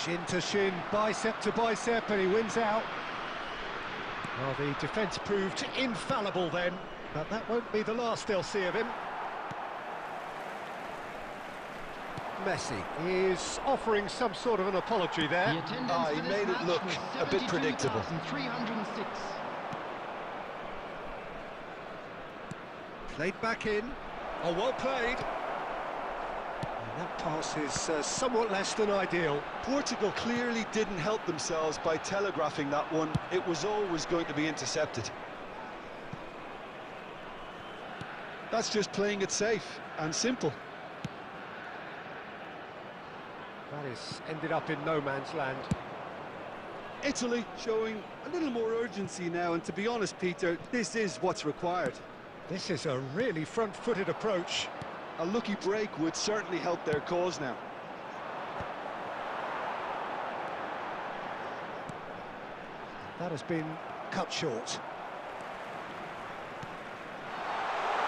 Shin to shin, bicep to bicep, and he wins out. Well, the defence proved infallible then, but that won't be the last they'll see of him. Messi is offering some sort of an apology there. The attendance he for this made it match look was a bit predictable. 72,306. Played back in. Oh, well played. And that pass is somewhat less than ideal. Portugal clearly didn't help themselves by telegraphing that one. It was always going to be intercepted. That's just playing it safe and simple. That is ended up in no man's land. Italy showing a little more urgency now, and to be honest, Peter, this is what's required. This is a really front-footed approach. A lucky break would certainly help their cause now. That has been cut short.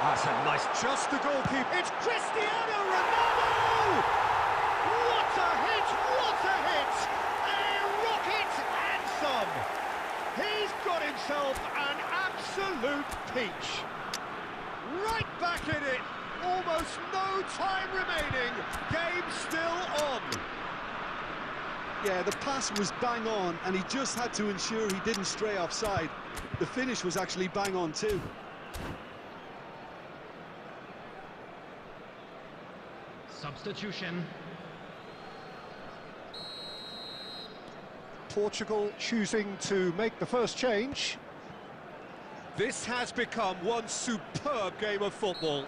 That's a nice, just the goalkeeper. It's Cristiano Ronaldo! What a hit! What a hit! A rocket and some. He's got himself an absolute peach. Right back in it. Almost no time remaining. Game still on. Yeah, the pass was bang on, and he just had to ensure he didn't stray offside. The finish was actually bang on too. Substitution. Portugal choosing to make the first change. This has become one superb game of football.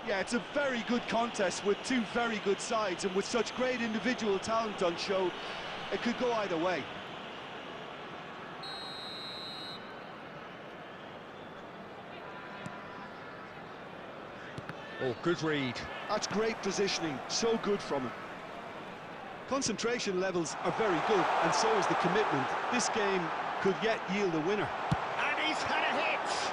Yeah, it's a very good contest with two very good sides, and with such great individual talent on show, it could go either way. Oh, good read. That's great positioning, so good from him. Concentration levels are very good, and so is the commitment. This game could yet yield a winner. And he's had a hit!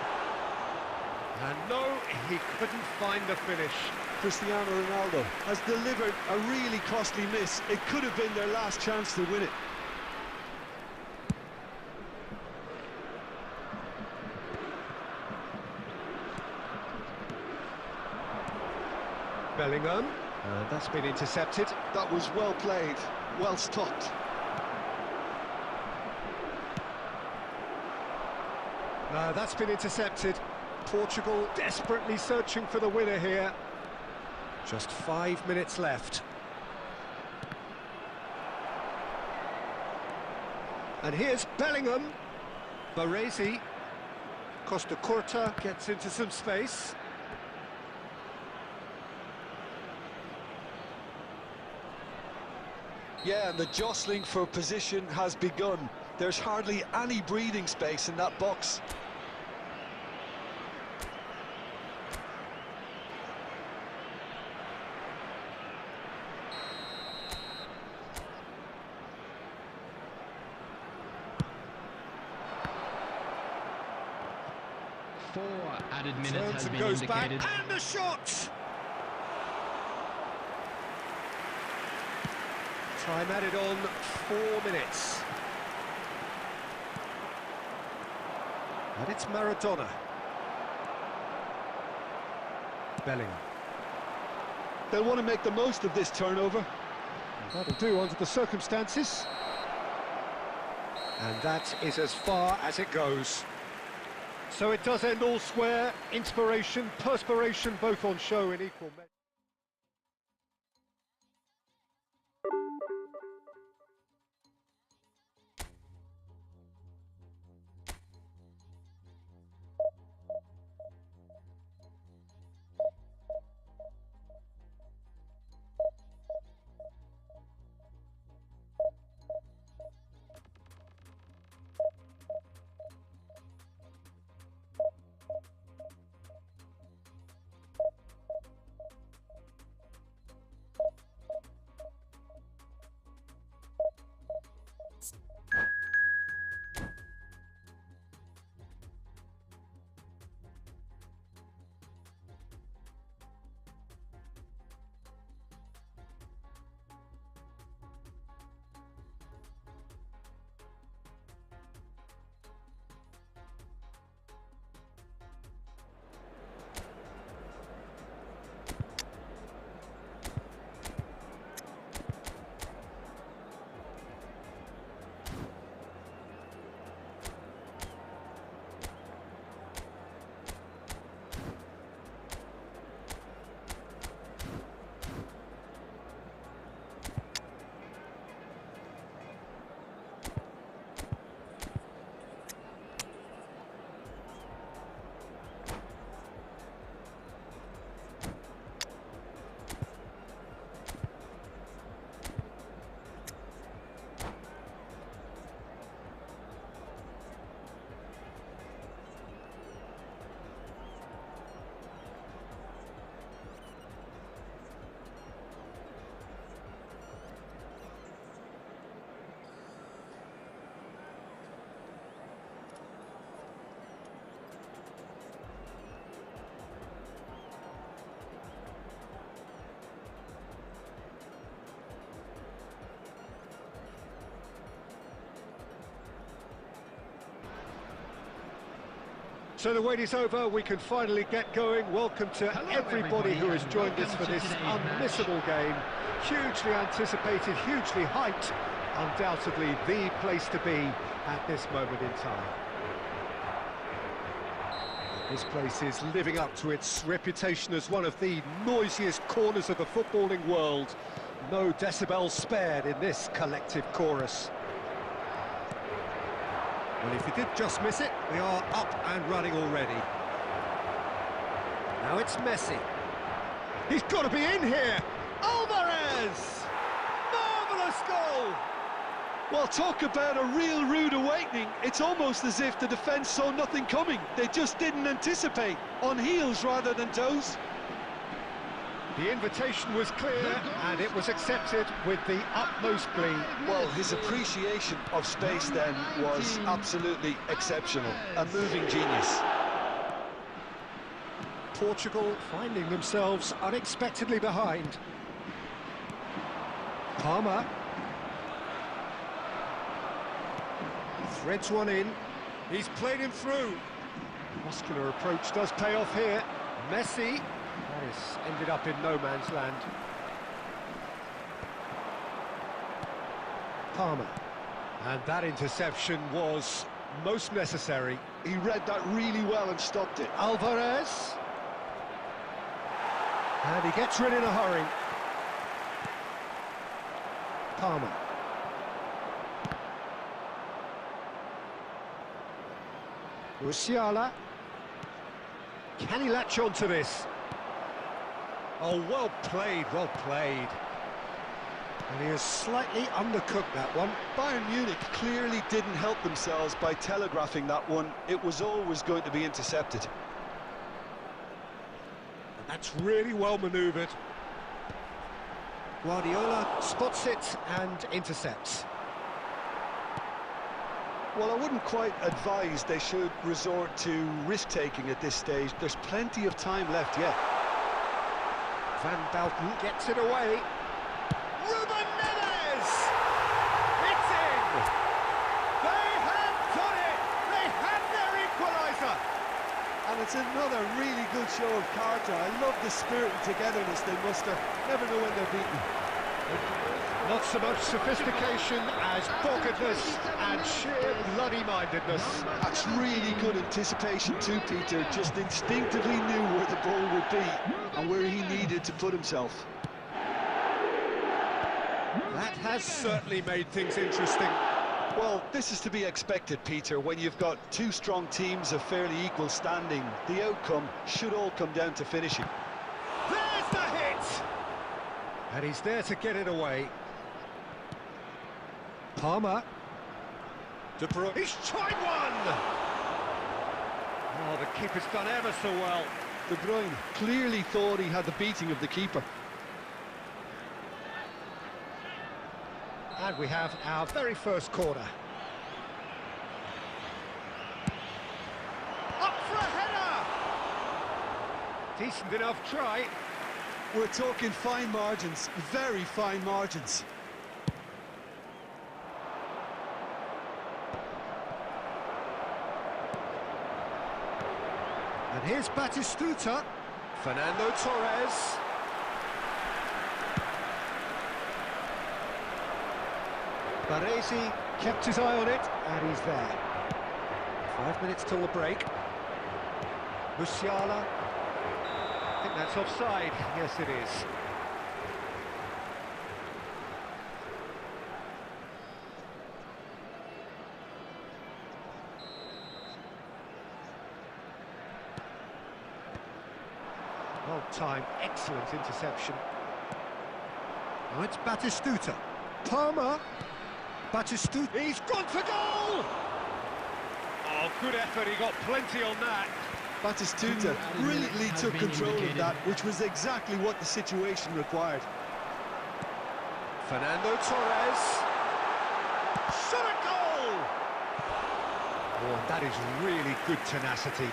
And no, he couldn't find the finish. Cristiano Ronaldo has delivered a really costly miss. It could have been their last chance to win it. Bellingham, and that's been intercepted. That was well played, well stopped. No, that's been intercepted. Portugal desperately searching for the winner here. Just 5 minutes left. And here's Bellingham. Baresi. Costa Curta gets into some space. Yeah, and the jostling for position has begun. There's hardly any breathing space in that box. Four added minutes Turns has and been goes back, indicated. and the shot! Time added on 4 minutes. And it's Maradona. Bellingham. They'll want to make the most of this turnover. That'll do under the circumstances. And that is as far as it goes. So it does end all square. Inspiration, perspiration, both on show in equal measure. So the wait is over, we can finally get going. Welcome to everybody who has joined us for this unmissable game. Hugely anticipated, hugely hyped, undoubtedly the place to be at this moment in time. This place is living up to its reputation as one of the noisiest corners of the footballing world. No decibels spared in this collective chorus. Well, if he did just miss it, we are up and running already. Now it's Messi. He's got to be in here! Alvarez! Marvellous goal! Well, talk about a real rude awakening. It's almost as if the defence saw nothing coming. They just didn't anticipate. On heels rather than toes. The invitation was clear, and it was accepted with the utmost glee. Well, his appreciation of space then was absolutely exceptional. A moving genius. Portugal finding themselves unexpectedly behind. Palmer. Threads one in. He's played him through. Muscular approach does pay off here. Messi. That has ended up in no man's land. Palmer. And that interception was most necessary. He read that really well and stopped it. Alvarez. And he gets rid in a hurry. Palmer. Musiala. Can he latch on to this? Oh, well played, well played. And he has slightly undercooked that one. Bayern Munich clearly didn't help themselves by telegraphing that one. It was always going to be intercepted. And that's really well manoeuvred. Guardiola spots it and intercepts. Well, I wouldn't quite advise they should resort to risk-taking at this stage. There's plenty of time left yet. Van Bauten gets it away. Ruben Neves! It's in! They have done it! They had their equaliser! And it's another really good show of character. I love the spirit and togetherness they muster. Never know when they're beaten. Not so much sophistication as doggedness and sheer bloody-mindedness. That's really good anticipation too, Peter. Just instinctively knew where the ball would be and where he needed to put himself. That has certainly made things interesting. Well, this is to be expected, Peter, when you've got two strong teams of fairly equal standing. The outcome should all come down to finishing. There's the hit! And he's there to get it away. Palmer. De Bruyne. He's tried one! Oh, the keeper's done ever so well. De Bruyne clearly thought he had the beating of the keeper. And we have our very first corner. Up for a header! Decent enough try. We're talking fine margins, very fine margins. And here's Batistuta. Fernando Torres. Baresi kept his eye on it, and he's there. 5 minutes till the break. Musiala. I think that's offside. Yes, it is. Well timed, excellent interception. Now it's Batistuta. Palmer. Batistuta. He's gone for goal! Oh, good effort. He got plenty on that. Batistuta brilliantly took control of that, which was exactly what the situation required. Fernando Torres. Shot a goal! Oh, that is really good tenacity.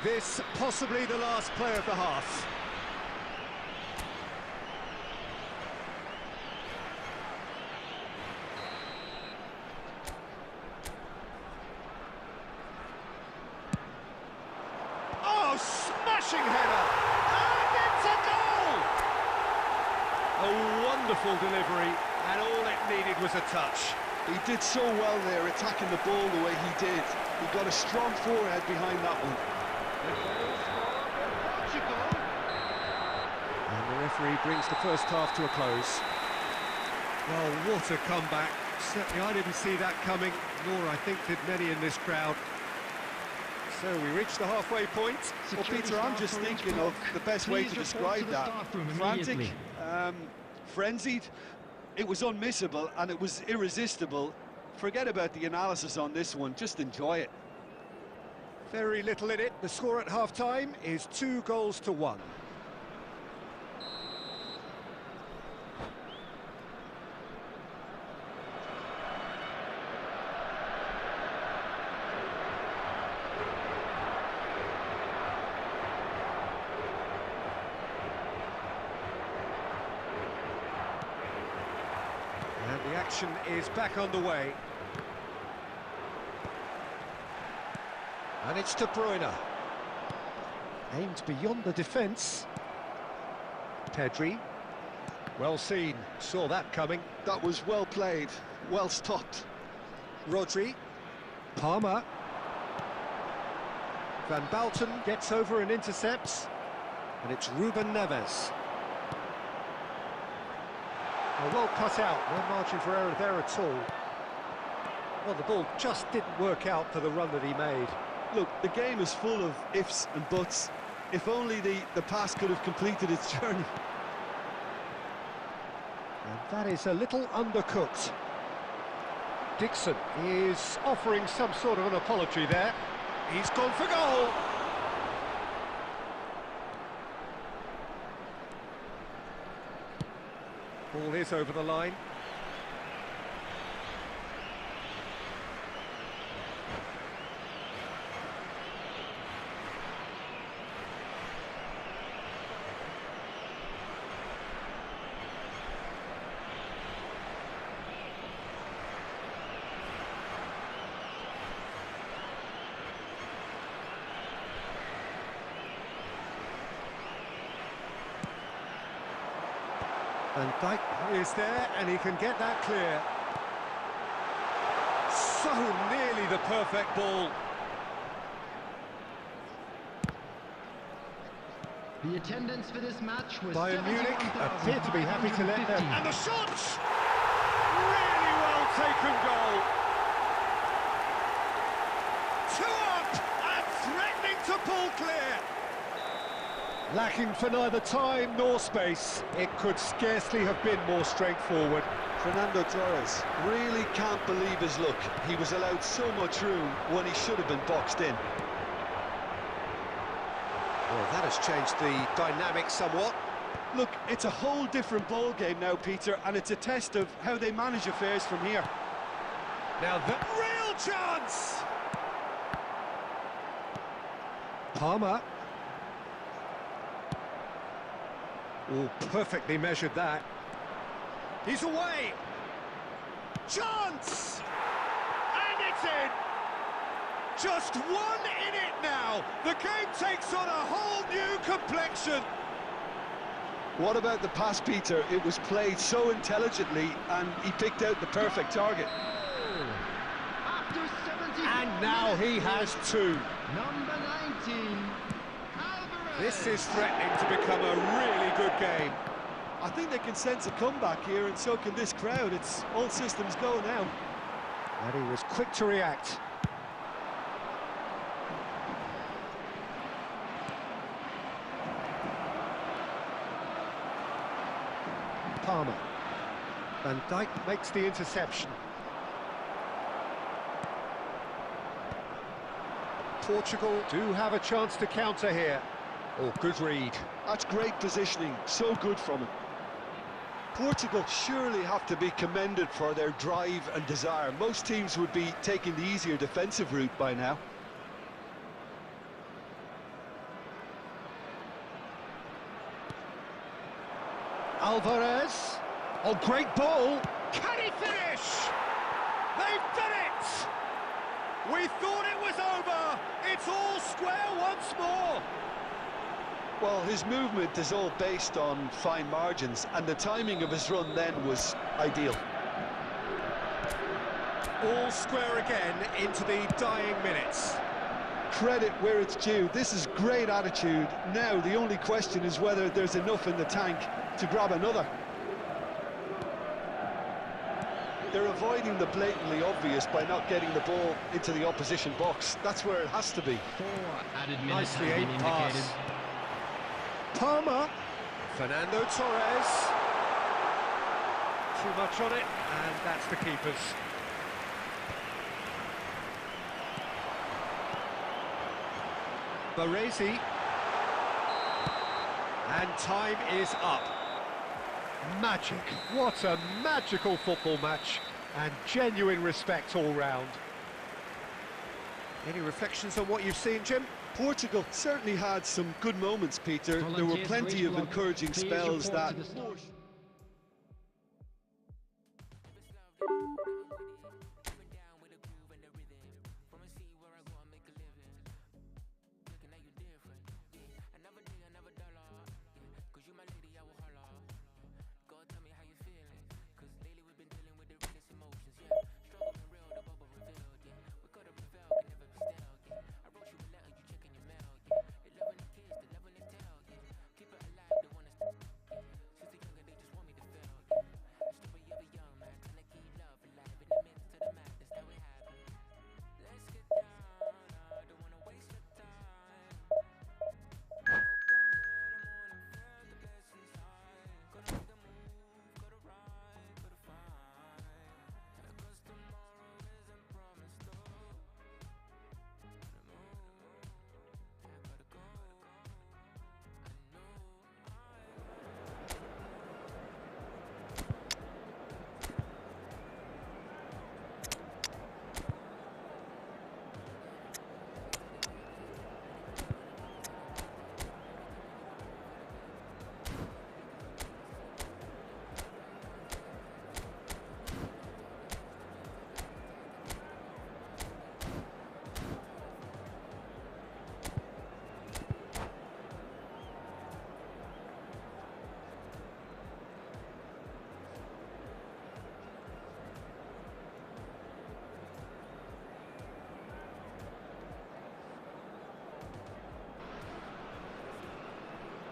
This possibly the last play of the half. smashing header, and it's a goal! A wonderful delivery, and all it needed was a touch. He did so well there, attacking the ball the way he did. He got a strong forehead behind that one. And the referee brings the first half to a close. Well, what a comeback. Certainly I didn't see that coming, nor I think did many in this crowd. So we reach the halfway point. Well, Peter, I'm just thinking of the best way to describe that. Frantic, frenzied. It was unmissable and it was irresistible. Forget about the analysis on this one, just enjoy it. Very little in it. The score at half-time is 2-1. And the action is back underway. And it's De Bruyne. Aimed beyond the defence. Pedri. Well seen, saw that coming. That was well played, well stopped. Rodri. Palmer. Van Balten gets over and intercepts. And it's Ruben Neves. Well cut out, no margin for error there at all. Well, the ball just didn't work out for the run that he made. Look, the game is full of ifs and buts. If only the pass could have completed its journey. And that is a little undercooked. Dixon is offering some sort of an apology there. He's gone for goal. Ball is over the line. Van Dijk is there, and he can get that clear. So nearly the perfect ball. The attendance for this match was Bayern Munich appear to be happy to let them. And the shot! Really well taken goal. 2 up and threatening to pull clear. Lacking for neither time nor space. It could scarcely have been more straightforward. Fernando Torres really can't believe his luck. He was allowed so much room when he should have been boxed in. Well, that has changed the dynamic somewhat. Look, it's a whole different ball game now, Peter, and it's a test of how they manage affairs from here. Now the real chance! Palmer. Oh, perfectly measured that. He's away! Chance! And it's in! Just one in it now! The game takes on a whole new complexion! What about the pass, Peter? It was played so intelligently, and he picked out the perfect target. After 70 And now he has 2. number 19, Alvarez. This is threatening to become a really good game. I think they can sense a comeback here, and so can this crowd. It's all systems go now. And he was quick to react. Palmer. Van Dijk makes the interception. Portugal do have a chance to counter here. Oh, good read. That's great positioning, so good from him. Portugal surely have to be commended for their drive and desire. Most teams would be taking the easier defensive route by now. Alvarez. Oh, great ball. Can he finish? They've done it! We thought it was over. It's all square once more. Well, his movement is all based on fine margins, and the timing of his run then was ideal. All square again into the dying minutes. Credit where it's due. This is great attitude. Now, the only question is whether there's enough in the tank to grab another. They're avoiding the blatantly obvious by not getting the ball into the opposition box. That's where it has to be. 4 added minutes Nicely have been aimed indicated. pass. Palmer, Fernando Torres. Too much on it, and that's the keeper's. Baresi. And time is up. Magic. What a magical football match, and genuine respect all round. Any reflections on what you've seen, Jim? Portugal certainly had some good moments, Peter. There were Volunteers plenty for of each encouraging block. Please spells report that... to the start.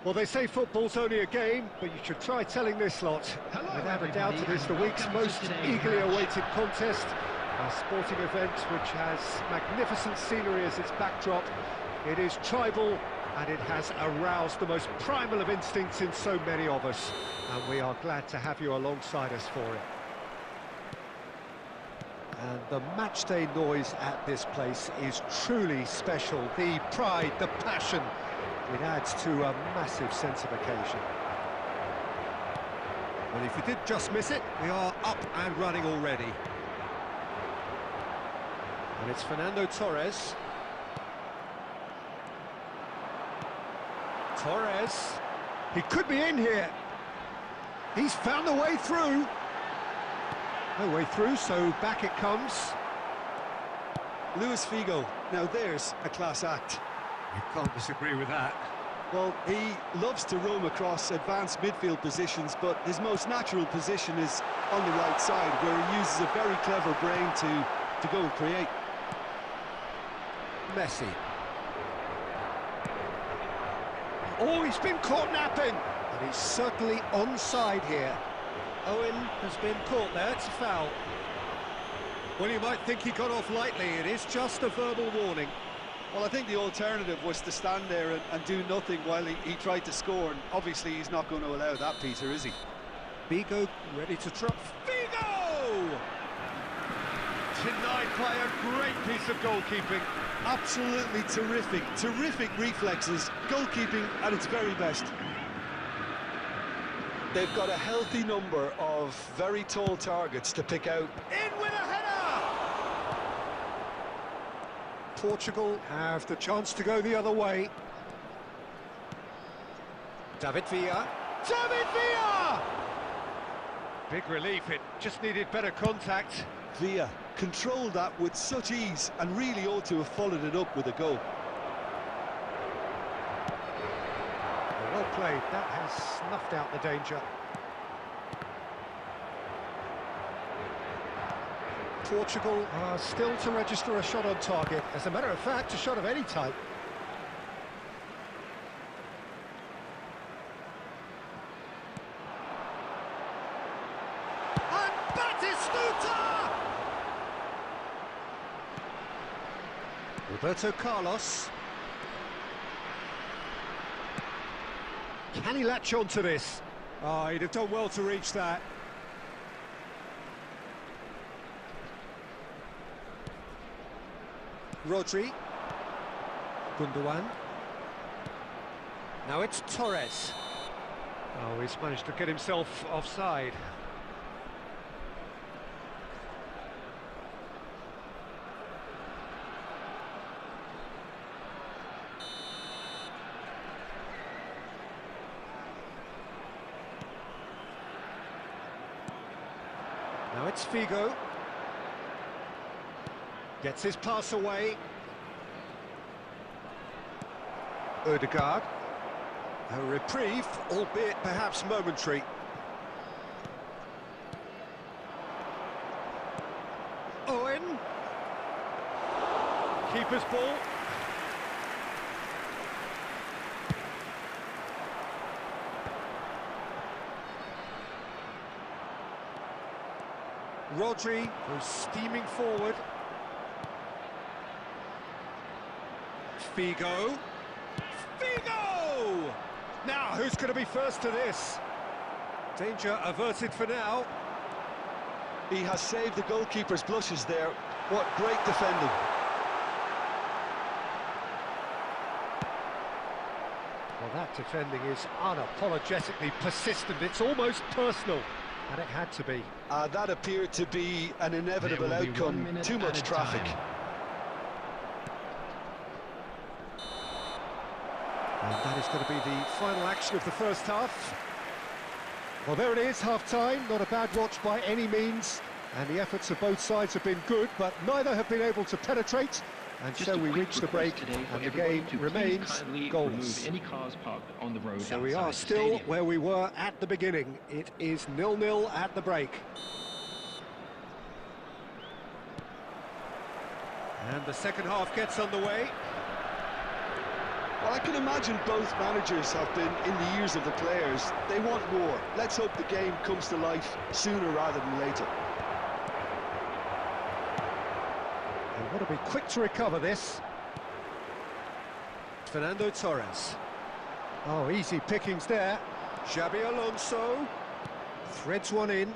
Well, they say football's only a game, but you should try telling this lot. Hello, Without a doubt, it is the everybody, week's and welcome most to today's eagerly match. awaited contest. A sporting event which has magnificent scenery as its backdrop. It is tribal, and it has aroused the most primal of instincts in so many of us. And we are glad to have you alongside us for it. And the matchday noise at this place is truly special. The pride, the passion, it adds to a massive sense of occasion. Well, if you did just miss it, we are up and running already. And it's Fernando Torres. Torres. He could be in here. He's found the way through. No way through, so back it comes. Luis Figo, now there's a class act. You can't disagree with that. Well, he loves to roam across advanced midfield positions, but his most natural position is on the right side, where he uses a very clever brain to go and create. Messi. Oh, he's been caught napping, and he's certainly onside here. Owen has been caught there, it's a foul. Well, you might think he got off lightly, it is just a verbal warning. Well, I think the alternative was to stand there and do nothing while he tried to score, and obviously he's not going to allow that, Peter, is he? Figo ready to try. Figo! Denied by a great piece of goalkeeping. Absolutely terrific, terrific reflexes, goalkeeping at its very best. They've got a healthy number of very tall targets to pick out. In with a header! Portugal have the chance to go the other way. David Villa. David Villa! Big relief, it just needed better contact. Villa controlled that with such ease and really ought to have followed it up with a goal. Well played, that has snuffed out the danger. Portugal are still to register a shot on target. As a matter of fact, a shot of any type. And Batistuta! Roberto Carlos. Can he latch on to this? Oh, he'd have done well to reach that. Rodri. Gundogan. Now it's Torres. Oh, he's managed to get himself offside. Now it's Figo. Gets his pass away. Ødegaard. A reprieve, albeit perhaps momentary. Owen. Keeper's ball. Rodri goes steaming forward. Figo. Figo! Now, who's going to be first to this? Danger averted for now. He has saved the goalkeeper's blushes there. What great defending. Well, that defending is unapologetically persistent. It's almost personal. And it had to be. That appeared to be an inevitable There will be 1 outcome. minute Too much at a traffic. time. And that is going to be the final action of the first half. Well, there it is, half-time. Not a bad watch by any means. And the efforts of both sides have been good, but neither have been able to penetrate. And Just so a we quick reach the request break, today for and the everybody game to please remains kindly goalless. remove any cars parked on the road So we outside are the still stadium. where we were at the beginning. It is 0-0 at the break. And the second half gets underway. Well, I can imagine both managers have been in the ears of the players. They want more. Let's hope the game comes to life sooner rather than later. They want to be quick to recover this. Fernando Torres. Oh, easy pickings there. Xabi Alonso threads one in.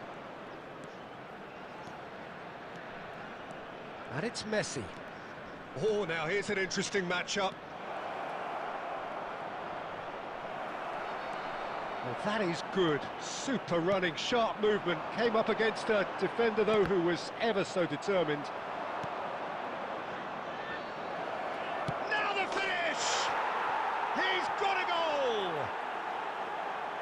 And it's Messi. Oh, now here's an interesting matchup. Well, that is good. Super running, sharp movement. Came up against a defender, though, who was ever so determined. Now the finish! He's got a goal!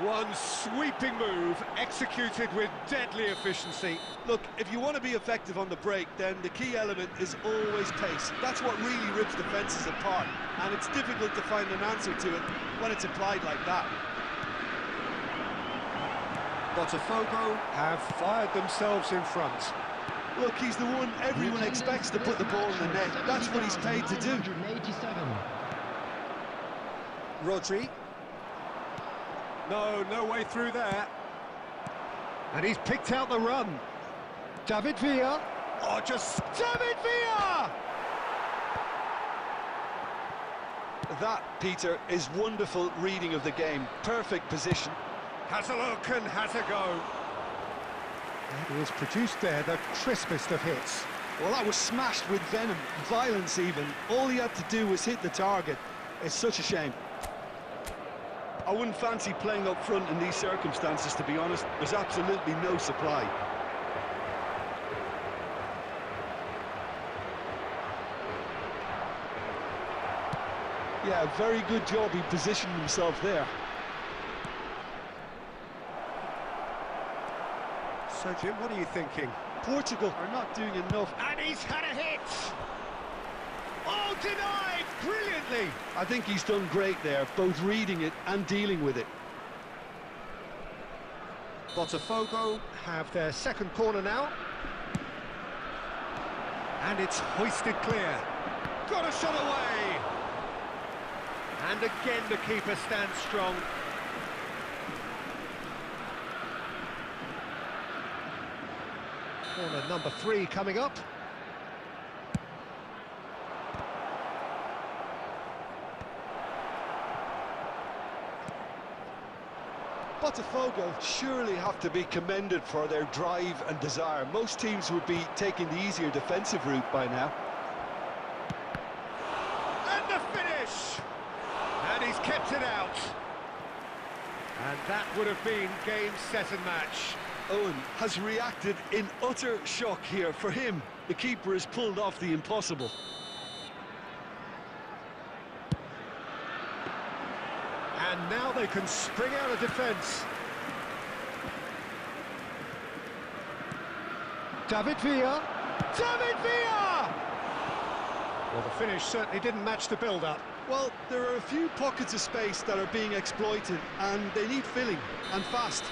One sweeping move, executed with deadly efficiency. Look, if you want to be effective on the break, then the key element is always pace. That's what really rips defences apart, and it's difficult to find an answer to it when it's applied like that. Botafogo have fired themselves in front. Look, he's the one everyone expects to put the ball in the net. That's what he's paid to do. 987. Rodri. No way through there. And he's picked out the run. David Villa. Oh, just David Villa! That, Peter, is wonderful reading of the game. Perfect position. Has a look and has a go. And he has produced there the crispest of hits. Well, that was smashed with venom, violence even. All he had to do was hit the target. It's such a shame. I wouldn't fancy playing up front in these circumstances, to be honest. There's absolutely no supply. Yeah, very good job. He positioned himself there. So, Jim, what are you thinking? Portugal are not doing enough. And he's had a hit! Oh, denied brilliantly. I think he's done great there, both reading it and dealing with it. Botafogo have their second corner now. And it's hoisted clear. Got a shot away. And again the keeper stands strong. Corner number 3 coming up. Botafogo surely have to be commended for their drive and desire. Most teams would be taking the easier defensive route by now. And the finish! And he's kept it out. And that would have been game, set and match. Owen has reacted in utter shock here. For him, the keeper has pulled off the impossible. And now they can spring out of defence. David Villa. David Villa! Well, the finish certainly didn't match the build-up. Well, there are a few pockets of space that are being exploited, and they need filling, and fast.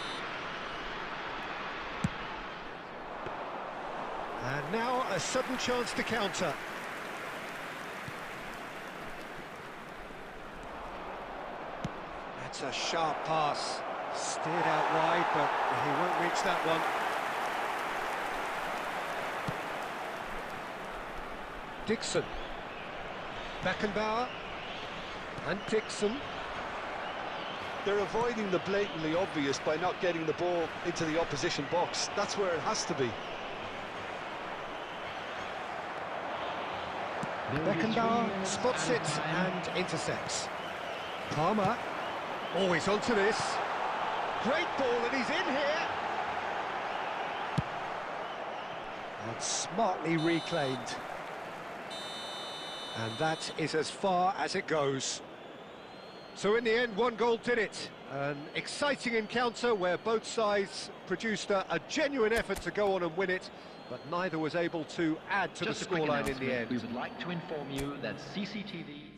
And now a sudden chance to counter. That's a sharp pass. Steered out wide, but he won't reach that one. Dixon. Beckenbauer. And Dixon. They're avoiding the blatantly obvious by not getting the ball into the opposition box. That's where it has to be. Beckenbauer spots it and intercepts. Palmer. Oh, he's onto this. Great ball, and he's in here. And smartly reclaimed. And that is as far as it goes. So in the end, one goal did it. An exciting encounter where both sides produced a genuine effort to go on and win it, but neither was able to add to Just the a quick scoreline in the announcement. end. We would like to inform you that CCTV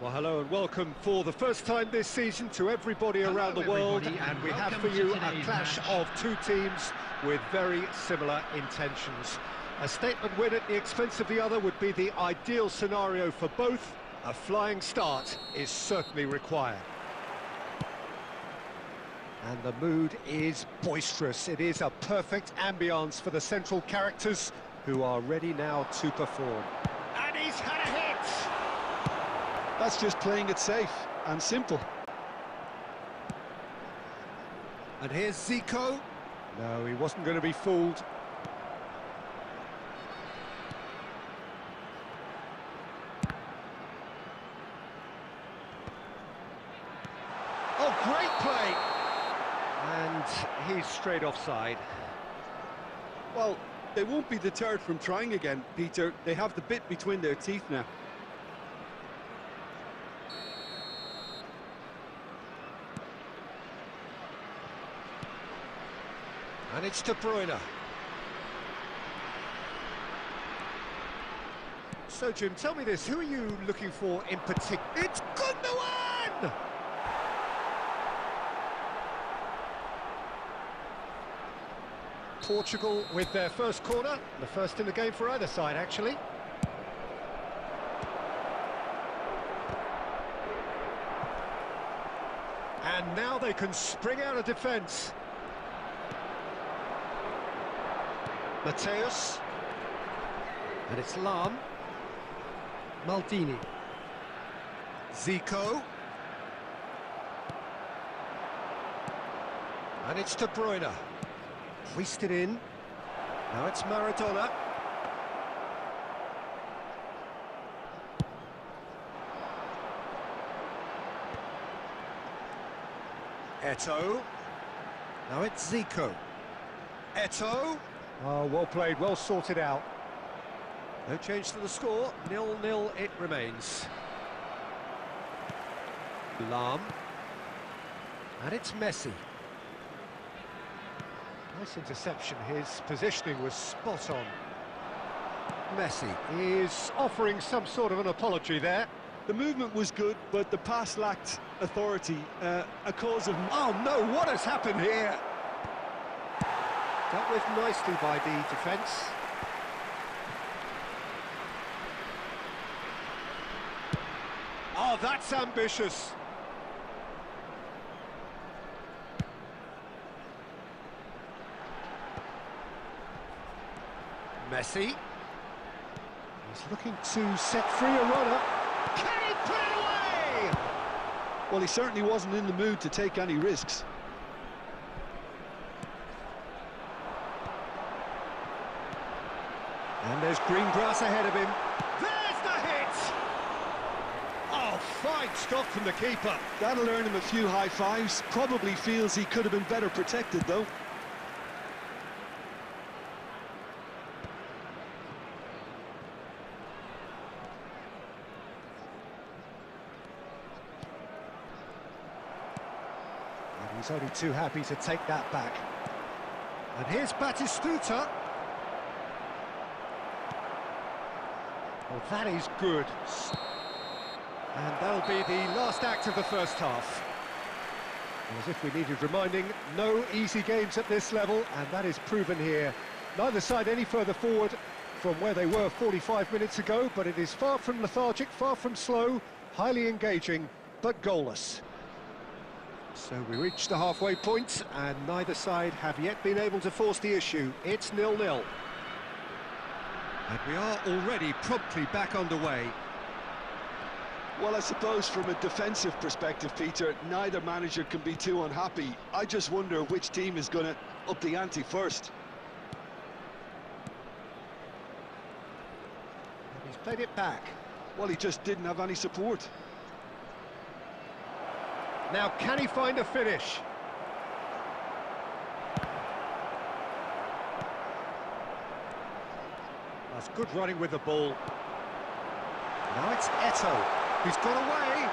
Well, hello and welcome for the first time this season to everybody around the world, everybody, and we have welcome for to you a today's clash match. of two teams with very similar intentions. A statement win at the expense of the other would be the ideal scenario for both. A flying start is certainly required. And the mood is boisterous. It is a perfect ambience for the central characters who are ready now to perform. And he's had a hit! That's just playing it safe and simple. And here's Zico. No, he wasn't going to be fooled. Oh, great play! And he's straight offside. Well, they won't be deterred from trying again, Peter. They have the bit between their teeth now. And it's De Bruyne. So, Jim, tell me this, who are you looking for in particular? It's Gundogan! Portugal with their first corner, the first in the game for either side, actually. And now they can spring out of defence. Mateus. And it's Lam. Maldini. Zico. And it's De Bruyne. Hoisted in. Now it's Maradona. Eto'o. Now it's Zico. Eto'o. Oh, well played, well sorted out. No change to the score, 0-0 it remains. Lam. And it's Messi. Nice interception, his positioning was spot on. Messi is offering some sort of an apology there. The movement was good, but the pass lacked authority, a cause of... Oh no, what has happened here? Dealt with nicely by the defence. Oh, that's ambitious. Messi. He's looking to set free a runner. Can he put it away? Well, he certainly wasn't in the mood to take any risks. And there's green grass ahead of him. There's the hit! Oh, fine stop from the keeper. That'll earn him a few high fives. Probably feels he could have been better protected, though. And he's only too happy to take that back. And here's Batistuta. Well, that is good. And that'll be the last act of the first half. As if we needed reminding, no easy games at this level, and that is proven here. Neither side any further forward from where they were 45 minutes ago, but it is far from lethargic, far from slow, highly engaging, but goalless. So we reach the halfway point, and neither side have yet been able to force the issue. It's 0-0. And we are already promptly back underway. Well, I suppose from a defensive perspective, Peter, neither manager can be too unhappy. I just wonder which team is going to up the ante first. And he's played it back. Well, he just didn't have any support. Now, can he find a finish? That's good running with the ball. Now it's Eto'o. He's got away.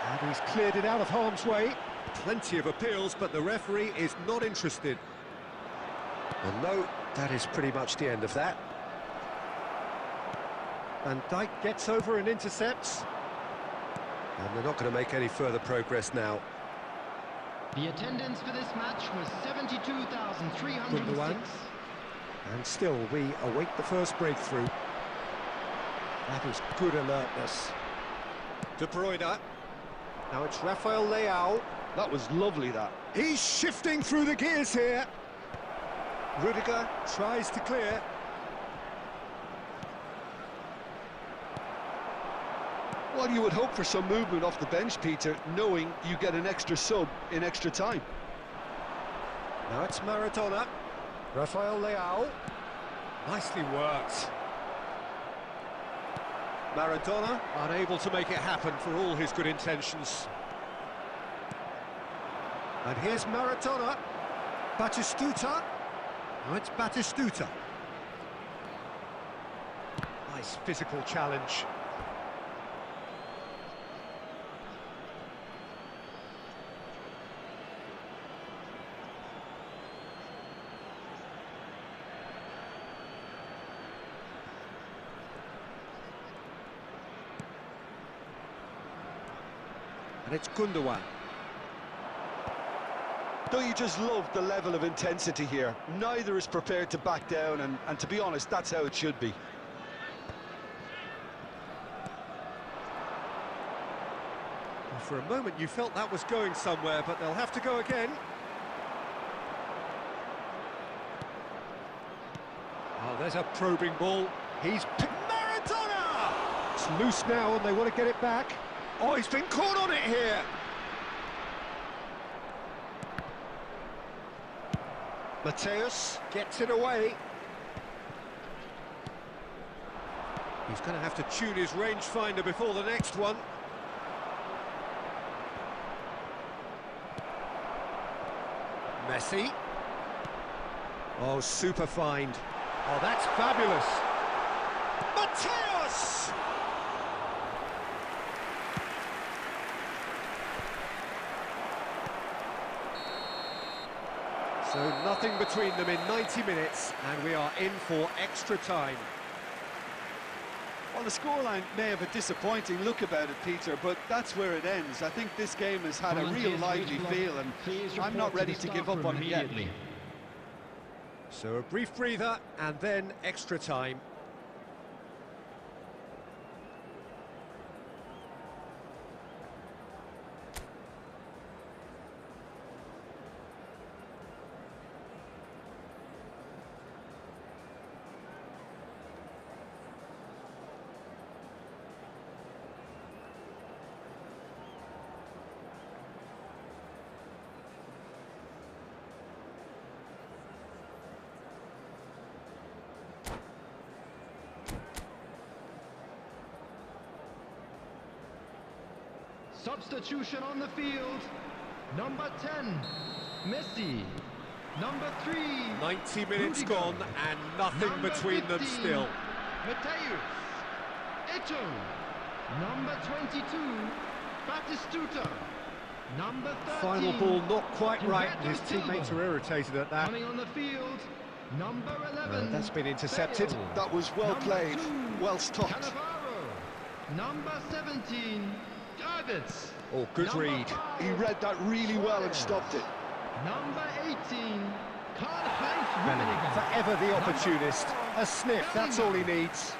And he's cleared it out of harm's way. Plenty of appeals, but the referee is not interested. And no, that is pretty much the end of that. Van Dijk gets over and intercepts. And they're not going to make any further progress now. The attendance for this match was 72,306. Gundogan. And still, we await the first breakthrough. That is good alertness. De Bruyne. Now it's Rafael Leao. That was lovely, that. He's shifting through the gears here. Rudiger tries to clear. Well, you would hope for some movement off the bench, Peter, knowing you get an extra sub in extra time. Now it's Maradona. Rafael Leao. Nicely worked. Maradona unable to make it happen for all his good intentions. And here's Maradona. Batistuta. Now it's Batistuta. Nice physical challenge. And it's Gundogan. Don't you just love the level of intensity here? Neither is prepared to back down, and to be honest, that's how it should be. Well, for a moment you felt that was going somewhere, but they'll have to go again. Oh, there's a probing ball. He's Maradona! It's loose now and they want to get it back. Oh, he's been caught on it here. Mateus gets it away. He's going to have to tune his rangefinder before the next one. Messi. Oh, super find. Oh, that's fabulous. Mateus! So nothing between them in 90 minutes, and we are in for extra time. Well, the scoreline may have a disappointing look about it, Peter, but that's where it ends. I think this game has had a real lively feel, and I'm not ready to give up on it yet. So a brief breather, and then extra time. Substitution on the field. Number 10, Messi. Number 3, 90 minutes Rudiger. gone, and nothing Number between 15, them still. Mateus. Eto'o. Number 22, Batistuta. Number 13, Final ball not quite right, and his Gilberto teammates Silva. are irritated at that. Coming on the field, number 11. That's been intercepted. Bale. That was well Number played, 2, well stopped. Cannavaro. Number 17, Davids. Oh, good Number read. 5, He read that really well and stopped it. Number 18, Karl-Heinz Rummenigge. Forever the opportunist. A sniff, that's all he needs.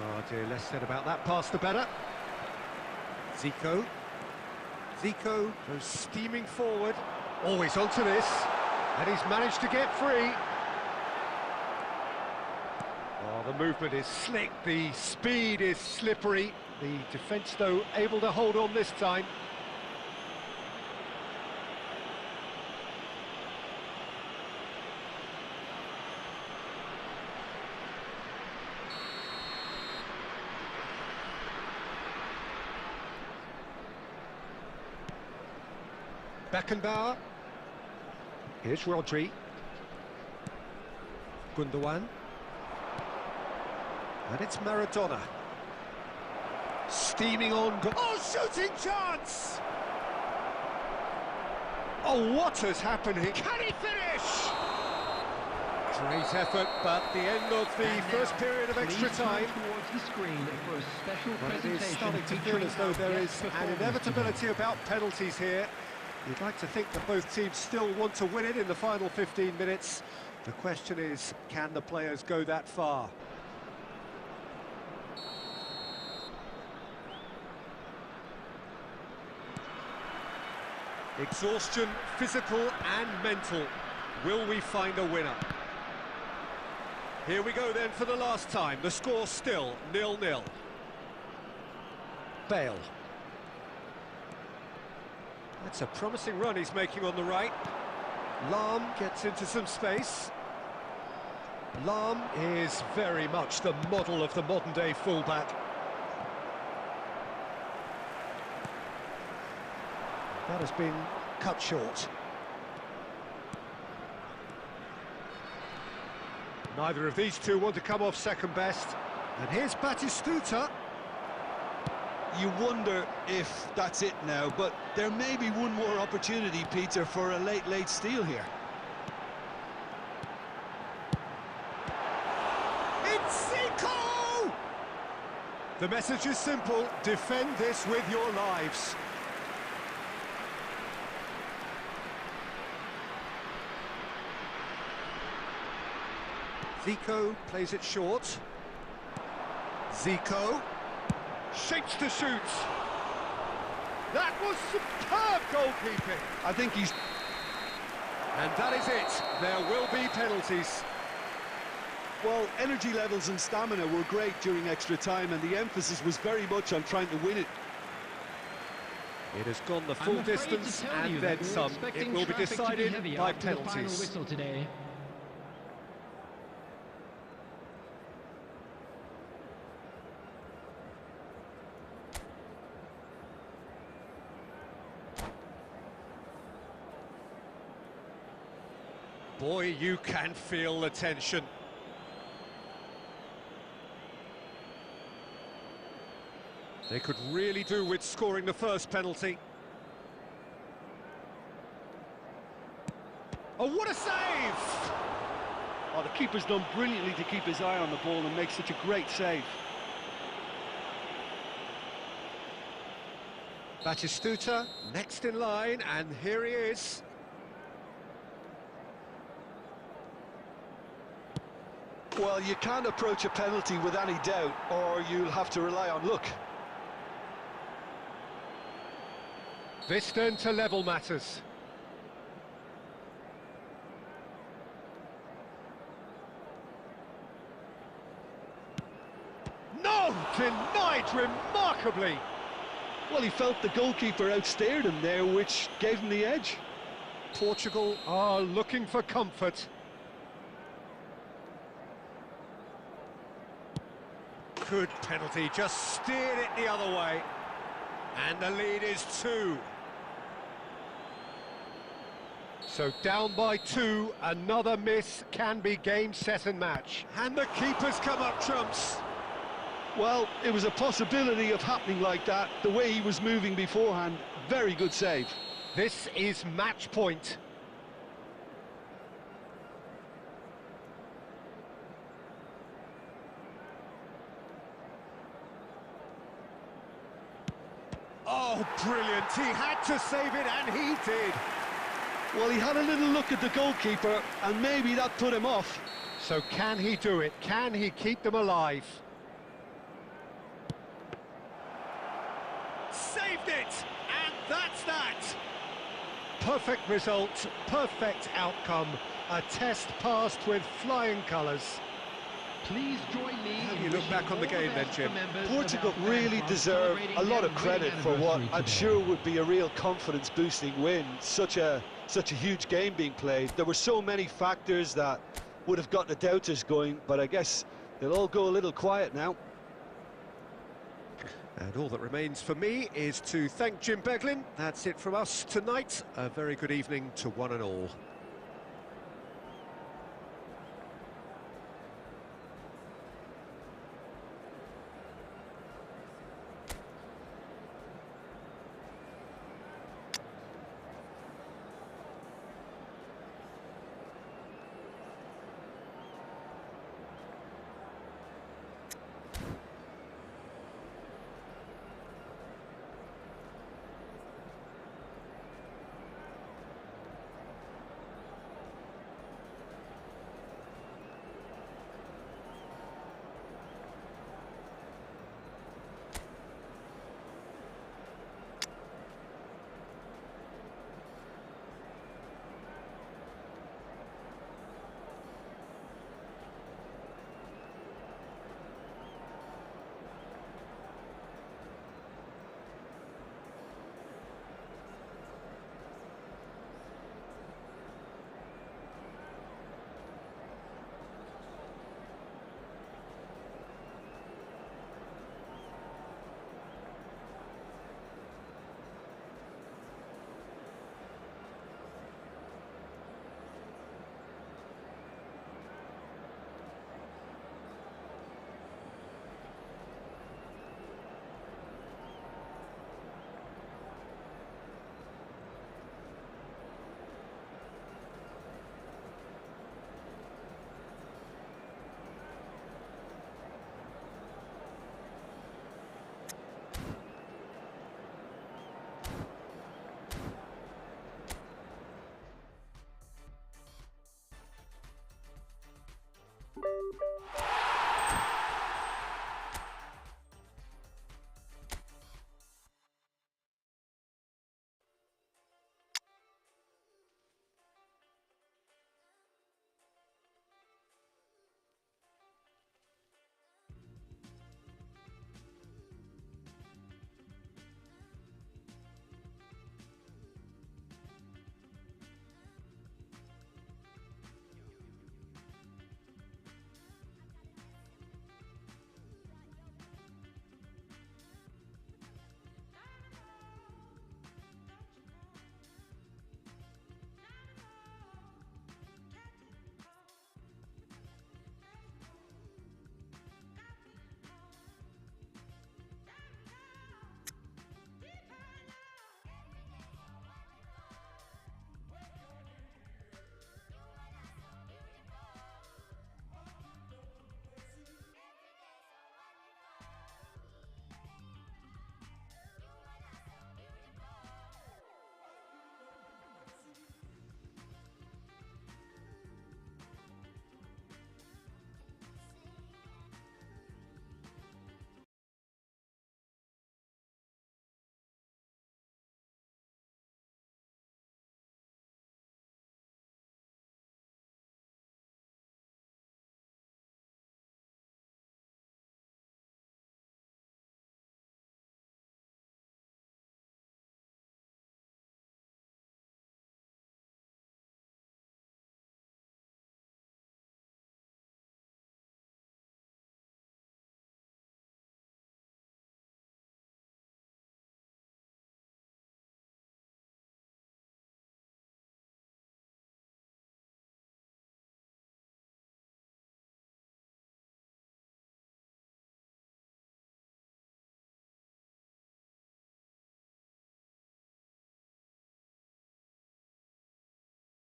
Oh dear, less said about that pass the better. Zico. Zico goes steaming forward. Always onto this. And he's managed to get free. Oh, the movement is slick. The speed is slippery. The defence, though, able to hold on this time. Beckenbauer. Here's Rodri. Gundogan. And it's Maradona. Steaming on. Oh, shooting chance! Oh, what has happened here? Can he finish? Great effort, but the end of the And first now, period of extra please turn time. towards the screen for a special But it presentation is starting to feel featuring as though our there guest is an performers inevitability today. about penalties here. You'd like to think that both teams still want to win it in the final 15 minutes. The question is, can the players go that far? Exhaustion, physical and mental. Will we find a winner? Here we go then for the last time. The score still 0-0. Bale. That's a promising run he's making on the right. Lahm gets into some space. Lahm is very much the model of the modern-day fullback. That has been cut short. Neither of these two want to come off second best. And here's Batistuta. You wonder if that's it now, but there may be one more opportunity, Peter, for a late steal here. It's Zico! The message is simple: defend this with your lives. Zico plays it short. Zico shapes to shoot. That was superb goalkeeping. I think he's... And that is it. There will be penalties. Well, energy levels and stamina were great during extra time, and the emphasis was very much on trying to win it. It has gone the I'm full afraid distance to tell and you then that we're some. expecting It will be traffic to decided heavy by after the final penalties. whistle today. Boy, you can feel the tension. They could really do with scoring the first penalty. Oh, what a save! Oh, the keeper's done brilliantly to keep his eye on the ball and make such a great save. Batistuta next in line, and here he is. Well, you can't approach a penalty with any doubt, or you'll have to rely on luck. This then to level matters. No! Denied remarkably! Well, he felt the goalkeeper outsteered him there, which gave him the edge. Portugal are looking for comfort. Good penalty, just steered it the other way. And the lead is 2. So down by 2, another miss can be game, set and match. And the keeper's come up trumps. Well, it was a possibility of happening like that, the way he was moving beforehand. Very good save. This is match point. Oh, brilliant. He had to save it, and he did. Well, he had a little look at the goalkeeper, and maybe that put him off. So can he do it? Can he keep them alive? Saved it! And that's that! Perfect result, perfect outcome. A test passed with flying colours. Please join me. How do in you look wishing back on the all game then, best Jim? to members of Portugal our fan really club deserve celebrating a lot their of credit wedding for what anniversary I'm today. sure would be a real confidence-boosting win. Such a huge game being played. There were so many factors that would have got the doubters going, but I guess they'll all go a little quiet now. And all that remains for me is to thank Jim Beglin. That's it from us tonight. A very good evening to one and all.